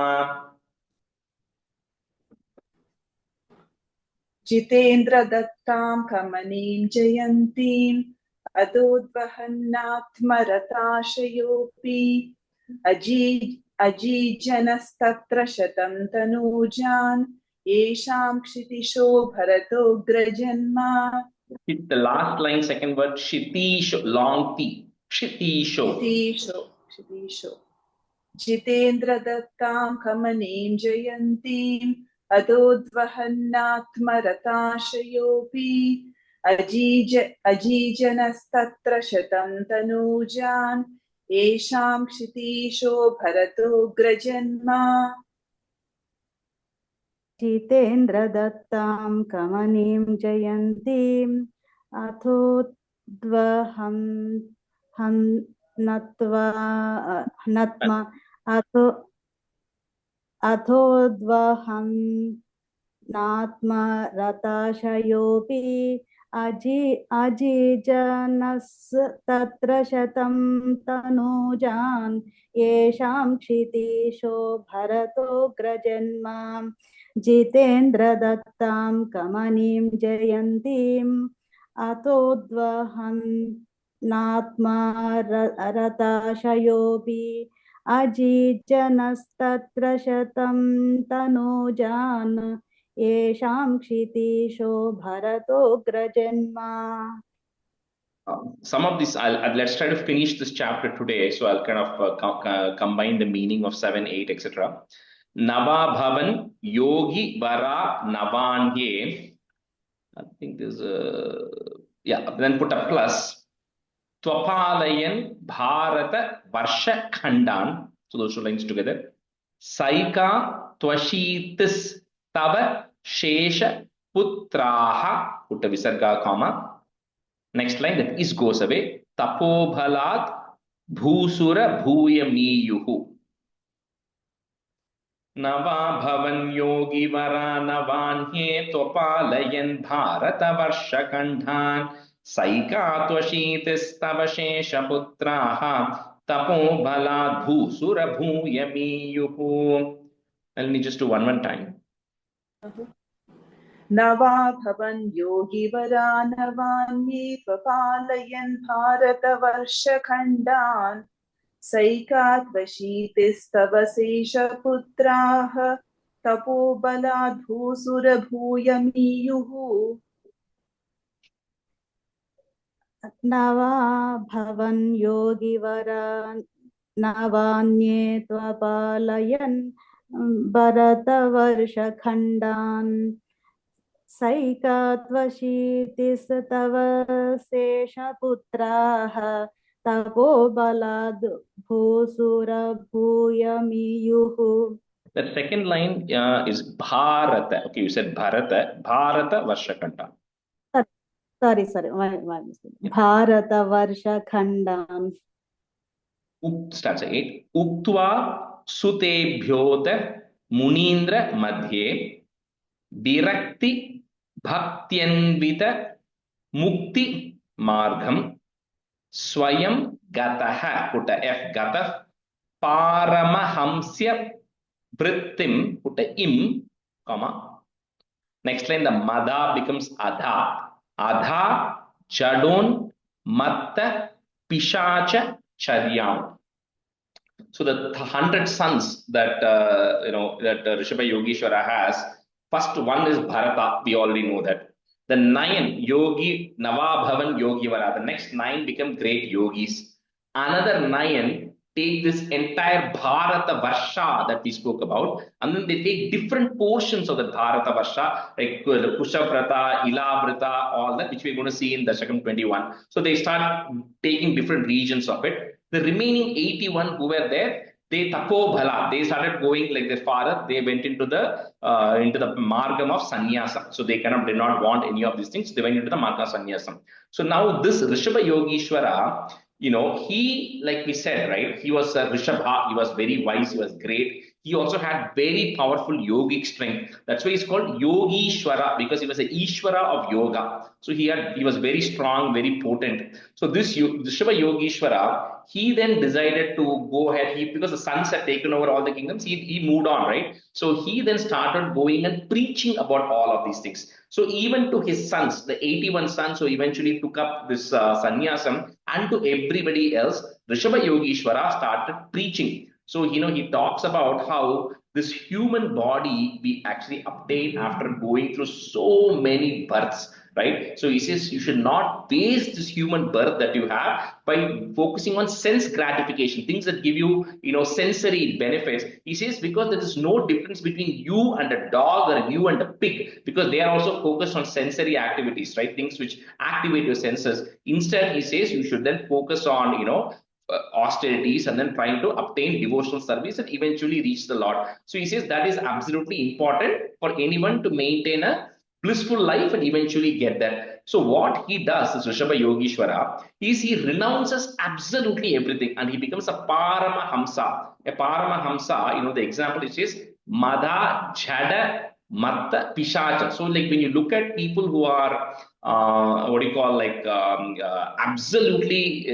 जितेन्द्रदत्तां कमनीं जयन्तीम् अदोद्वहन्नात्मरताशयोऽपि अजीजनस्तत्र शतं तनूजान् येषां क्षितिशो भरतोऽग्रजन्मा. Hit the last line, second word, Kshitisho, long T. Kshitisho. क्षितीशो जितेन्द्रदत्तां कमनीं जयन्तीम् अदोद्वहन्नात्मरताशयोऽपि अजीजनस्तत्र शतं तनूजान् येषां क्षितीशो भरतोऽग्रजन्मा. जितेन्द्रदत्तां कमनीं जयन्तीम् अथोद्वहन्नात्मरताशयोऽपि अजीजनस्तत्र शतं तनूजान् येषां क्षितीशो भरतोऽग्रजन्मा. जितेन्द्रदत्तां कमनीं जयन्तीम् अथोद्वहन्नात्मरताशयोऽपि अजीजनस्तत्र शतं तनूजान् येषां क्षितीशो भरतोऽग्रजन्मा. Some of this, let's try to finish this chapter today. So I'll kind of combine the meaning of 7, 8, etc. Nava Bhavan Yogi Vara Navanye. I think there's a, yeah, then put a plus. Twapalayan Bharata Varsha Khandan. So those two lines together. Saika Twashitis Tava Shesha Putraha. Put a Visarga comma. Next line, that is goes away. Tapobhalat Bhusura Bhuyamiyuhu. Nava Bhavan Yogi Vara Navanye Topalayan Bharata Varsha Kandhan Saika Twashitis Tavashesha Putraha Tapobhalat Bhusura Bhuyamiyuhu. Let me just do one time. नवा भवन् योगिवरा नवान्ये त्वपालयन् भारतवर्षखण्डान् सैकात्वशीतिस्तव शेषपुत्राः तपोबलाद् भूसुरभूयमीयुः. नवा भवन् योगिवरा नवान्ये त्वपालयन् भरतवर्षखण्डान् सैकात्वशीतिस्तव शेषपुत्राः तपोबलाद् भूसुरभूयमीयुः. The second line is Bharata. Okay, you said Bharata. Bharata Varshakanta. Sorry. Bharata Varshakhandam. Starts at 8. Uktva Sutebhyota Munindra Madhye Virakti Bhaktianvita Mukti Margam Swayam Gataha. Put a F Gatah Paramahamsya Vrittim. Put a Im, comma. Next line, the Madha becomes Adha. Adha Jadon Matta Pishacha Charyam. So the 100 sons that that Rishabha Yogeshwara has, first one is Bharata. We already know that. The 9 Yogi Navabhavan Yogivara. The next 9 become great yogis. Another 9 take this entire Bharata Varsha that we spoke about, and then they take different portions of the Bharata Varsha, like Kushavrata, Ilavrata, all that, which we're going to see in Dasakam 21. So they start taking different regions of it. The remaining 81 who were there, they tapobhala, they started going like their father. They went into the margam of sannyasam. So they did not want any of these things. They went into the margam of sannyasam. So now this Rishabha Yogeshwara, he, like we said, right, he was a Rishabha, he was very wise, he was great. He also had very powerful yogic strength. That's why he's called Yogishwara, because he was an Ishwara of yoga. So he was very strong, very potent. So this Shiva Yogishwara, he then decided to go ahead. Because the sons had taken over all the kingdoms, he moved on, right? So he then started going and preaching about all of these things. So even to his sons, the 81 sons who eventually took up this sannyasam, and to everybody else, Rishabha Yogishwara started preaching. So, he talks about how this human body we actually obtain after going through so many births, right? So he says you should not waste this human birth that you have by focusing on sense gratification, things that give you, sensory benefits. He says because there is no difference between you and a dog or you and a pig, because they are also focused on sensory activities, right? Things which activate your senses. Instead, he says you should then focus on, austerities and then trying to obtain devotional service and eventually reach the Lord. So he says that is absolutely important for anyone to maintain a blissful life and eventually get there. So what he does is Rishabha Yogishwara is he renounces absolutely everything and he becomes a Paramahamsa. A Paramahamsa, the example it says Madha Jada Matta Pishacha. So like when you look at people who are absolutely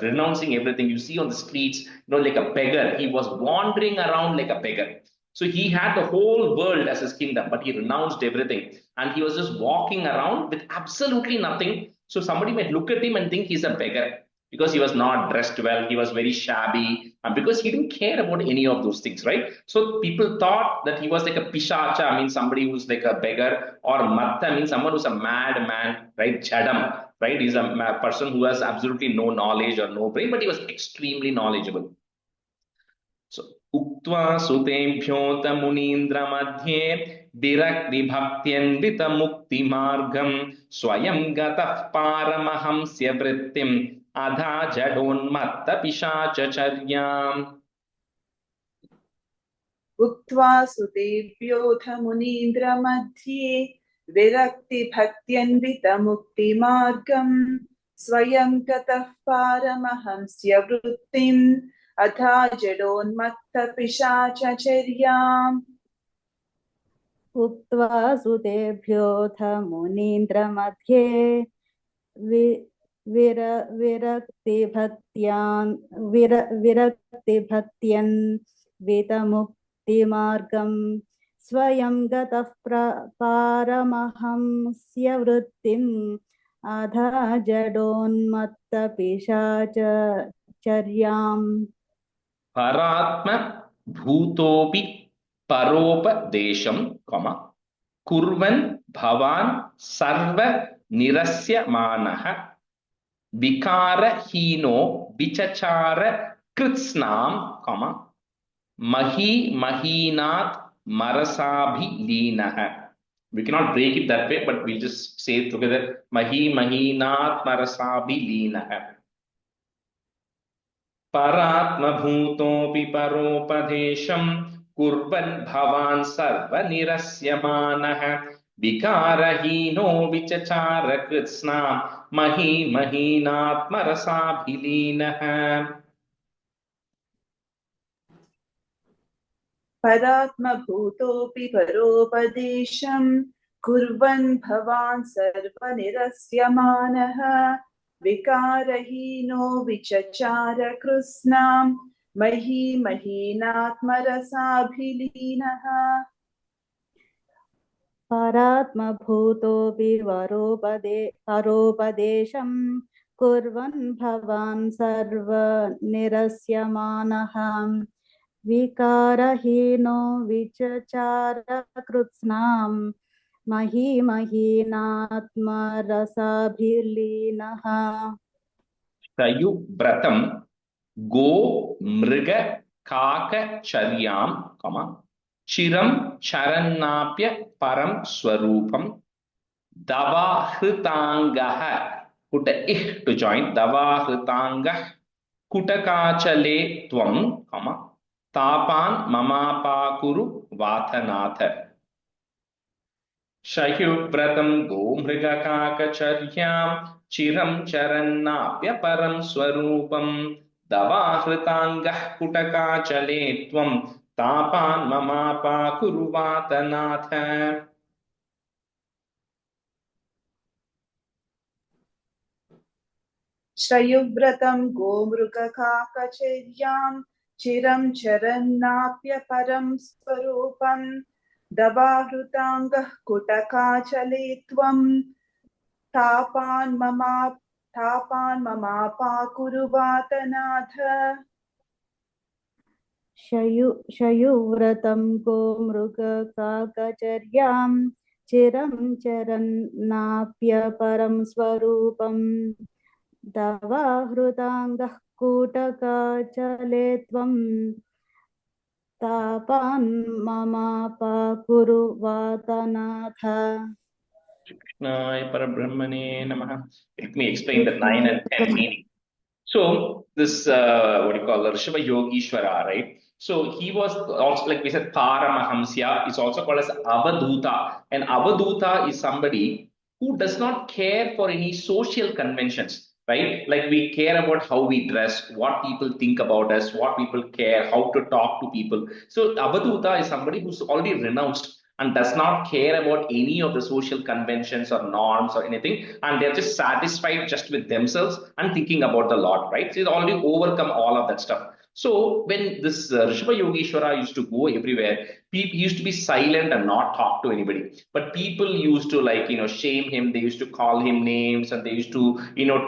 renouncing everything, you see on the streets, like a beggar. He was wandering around like a beggar. So he had the whole world as his kingdom, but he renounced everything. And he was just walking around with absolutely nothing. So somebody might look at him and think he's a beggar because he was not dressed well, he was very shabby, and because he didn't care about any of those things, right? So people thought that he was like a pishacha, means somebody who's like a beggar, or matta means someone who's a madman, right? Jadam, right? He's a person who has absolutely no knowledge or no brain, but he was extremely knowledgeable. So, Uktva Sutebhyota Munindra Madhye Virakti Bhaktyandita Mukti Margam Swayam Gatah Paramahamsya Vrittim Adha Jadonmatta Pishachacharyam. उक्त्वा सुतेभ्योऽथ मुनीन्द्रमध्ये विरक्ति भक्त्यन्वितमुक्तिमार्गम् स्वयं गतः पारमहंस्य वृत्तिम् अथा जडोन्मत्तपिशाचचर्याम्. उक्त्वा सुतेभ्योऽथ मुनीन्द्रमध्ये विरक्तिभक्त्यन् वितमुक्तिमार्गं स्वयं गतः पारमहंस्य वृत्तिम् अधा जडोन्मत्तपिशाचचर्याम्. Paratma bhutopi paropadesham, kurvan bhavan sarva nirasya manaha vikara hino vichachara kritsnam, mahi mahinat marasabhi linaha. We cannot break it that way, but we'll just say it together. Mahi mahinat marasabhi linaha. Paratma bhutopi paropadesham kurvan bhavan sarva nirasyamanaha vikarahino vichachara kritsna mahi mahinatma rasabhilinaha. परात्मभूतोऽपि परोपदेशं कुर्वन् भवान् सर्वनिरस्यमानः विकारहीनो विचचार कृत्स्नां मही महीनात्मरसाभिलीनः. परात्मभूतोऽपि परोपदेशं कुर्वन् भवान् सर्वनिरस्यमानः विकारहीनो विचचार कृत्स्नां मही महीनात्मरसाभिलीनः. Sayubratam go mriga kaka charyam, chiram charannapya param swarupam davahritangaha, put a ih to join, davahritangah kutakachale tvam, tapan mamapakuru vathanatha. Shayubratam go mrigakakacharyam chiram charannapya param swarupam davahritangah kutakachale tvam Tapan mamapa kuruvatanath. श्रयुव्रतं गोमृगकाकचर्यां चिरं चरन्नाप्य परं स्वरूपं दवाहृताङ्गः कुटकाचले त्वं तापान् ममापाकुरुवातनाथ शयुव्रतं गोमृगकाकचर्यां चिरं चरन्नाप्यपरं स्वरूपं दवाहृताङ्गः कूटकाचले त्वं तापान् ममापाकुरुवातनाथ. Krishnaya Parabrahmane Namaha. Let me explain the 9 and 10 meaning. So this what do you call Rishabha Yogishwara, right? So he was also, like we said, Paramahamsya is also called as Avaduta. And Avaduta is somebody who does not care for any social conventions, right? Like we care about how we dress, what people think about us, what people care, how to talk to people. So Avaduta is somebody who's already renounced and does not care about any of the social conventions or norms or anything, and they're just satisfied just with themselves and thinking about the Lord, right? So he's already overcome all of that stuff. So when this Rishabha Yogeshwara used to go everywhere, people used to be silent and not talk to anybody. But people used to, like, shame him. They used to call him names, and they used to,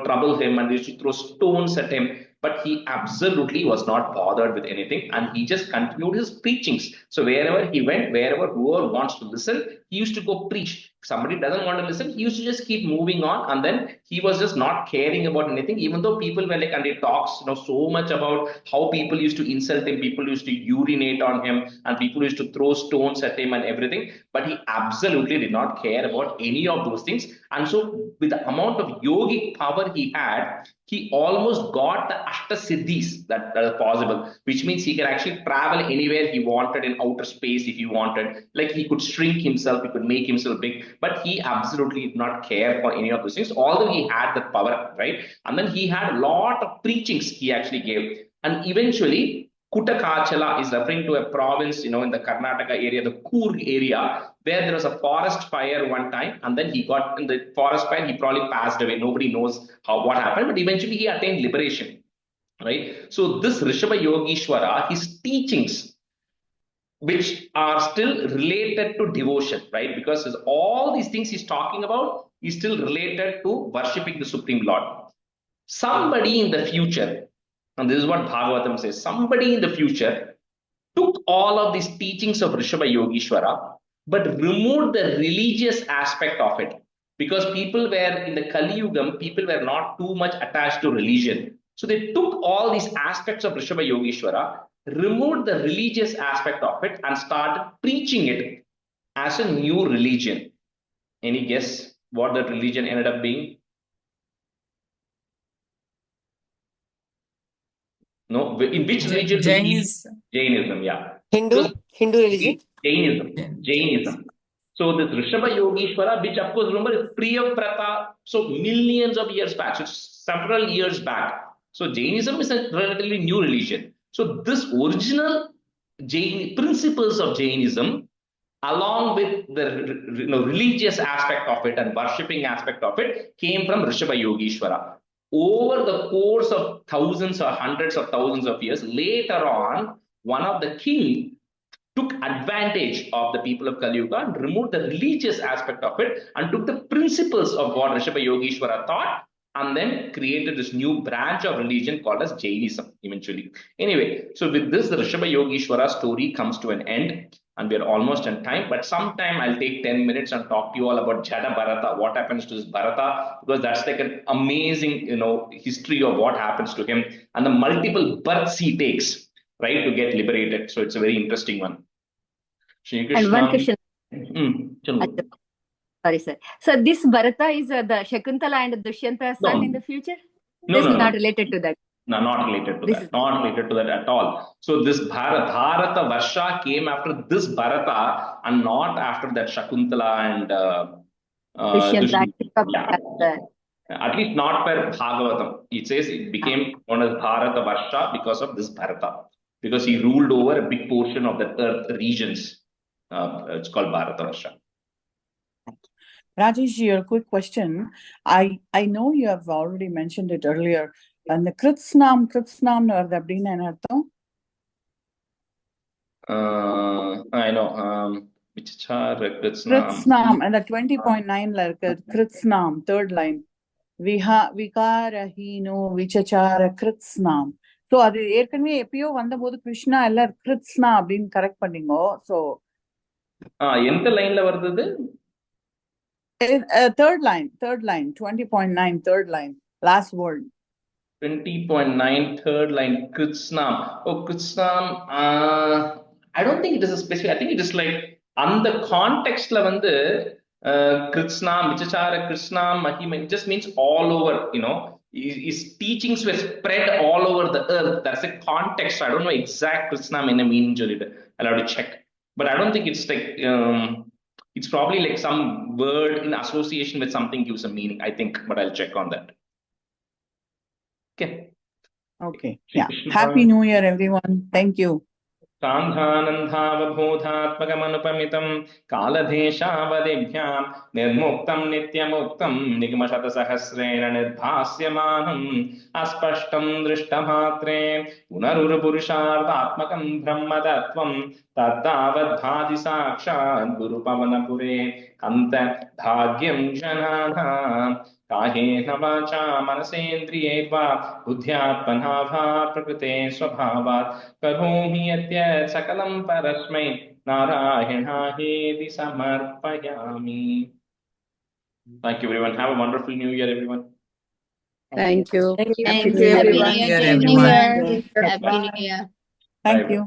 trouble him, and they used to throw stones at him. But he absolutely was not bothered with anything, and he just continued his preachings. So wherever he went, wherever whoever wants to listen, he used to go preach. If somebody doesn't want to listen, he used to just keep moving on, and then he was just not caring about anything, even though people were like, and he talks, so much about how people used to insult him, people used to urinate on him, and people used to throw stones at him and everything. But he absolutely did not care about any of those things. And so, with the amount of yogic power he had, he almost got the Ashtasiddhis that are possible, which means he can actually travel anywhere he wanted in outer space if he wanted. Like he could shrink himself, he could make himself big, but he absolutely did not care for any of those things, although he had that power, right? And then he had a lot of preachings he actually gave. And eventually, Kutakachala is referring to a province, in the Karnataka area, the Coorg area, where there was a forest fire one time, and then he got in the forest fire, he probably passed away. Nobody knows what happened, but eventually he attained liberation, right? So this Rishabha Yogeshwara, his teachings, which are still related to devotion, right? Because all these things he's talking about is still related to worshipping the Supreme Lord. Somebody in the future, and this is what Bhagavatam says, somebody in the future took all of these teachings of Rishabha Yogeshwara, but removed the religious aspect of it. Because people were in the Kali Yugam, people were not too much attached to religion. So they took all these aspects of Rishabha Yogeshwara, removed the religious aspect of it, and started preaching it as a new religion. Any guess what that religion ended up being? No, in which religion? Jainism, yeah. Hindu religion? Jainism. So this Rishabha Yogeshwara, which of course, remember, is Priyavrata, so millions of years back, so several years back. So Jainism is a relatively new religion. So this original principles of Jainism, along with the religious aspect of it and worshipping aspect of it, came from Rishabha Yogeshwara. Over the course of thousands or hundreds of thousands of years, later on, one of the king took advantage of the people of Kali Yuga and removed the religious aspect of it and took the principles of what Rishabha Yogeshwara taught and then created this new branch of religion called as Jainism eventually. Anyway, so with this, the Rishabha Yogeshwara story comes to an end, and we are almost in time, but sometime I'll take 10 minutes and talk to you all about Jada Bharata, what happens to this Bharata, because that's like an amazing, history of what happens to him and the multiple births he takes, right, to get liberated. So it's a very interesting one. And one question. Sorry, sir. So this Bharata is the Shakuntala and Dushyanta son in the future? This is not related to that. No, not related to that. Not related to that at all. So this Bharata Varsha came after this Bharata and not after that Shakuntala and Dushyanta. Yeah. At least not per Bhagavatam. It says it became known as Bharata Varsha because of this Bharata. because he ruled over a big portion of the earth regions. It's called Bharatavarsha. Rajesh, your quick question. I know you have already mentioned it earlier. And the Kritsnam வருது அப்படின்னு என்ன அர்த்தம்? I know. Vichachara Kritsnam. And the 20.9 இருக்கு Kritsnam, third line. Vikarahino Vichachara Kritsnam. So அது ஏற்கனவே எப்பயோ வந்தபோது கிருஷ்ணா எல்லாம் கிருத்ஸ்னா அப்படின்னு கரெக்ட் பண்ணீங்க. So எந்த லைன்ல வருது? third line, 20.9, third line, last word. 20.9, third line, Kritsnam. Oh, Kritsnam. I don't think it is a specific. I think it is like on the context la vandu Kritsnam, Vichachara, Kritsnam, Mahima. It just means all over. His teachings were spread all over the earth. That's a context. I don't know exact Kritsnam in a meaning. I'll have to check. But I don't think it's like. It's probably like some word in association with something gives a meaning, I think, but I'll check on that. Okay. Yeah. Happy New Year, everyone. Thank you. सान्धानन्धावबोधात्मकमनुपमितं कालदेशावदिभ्यां निर्मुक्तं नित्यमुक्तं निगमशतसहस्रेण निर्भास्यमानम् अस्पष्टं दृष्टमात्रे पुनरुरुपुरुषार्थात्मकं ब्रह्मतत्त्वं तत्तावद्भाति साक्षात् गुरुपवनपुरे कन्तभाग्यं जनानां कायेन वाचा मनसेन्द्रियैर्वा बुद्ध्यात्मना वा प्रकृते स्वभावात् करोमि यद्यत् सकलं परस्मै नारायणायेति समर्पयामि. Thank you, everyone. Have a wonderful New Year, everyone. Thank you. Thank you. Happy New Happy Year. New Year. everyone. Happy New Year. Thank you.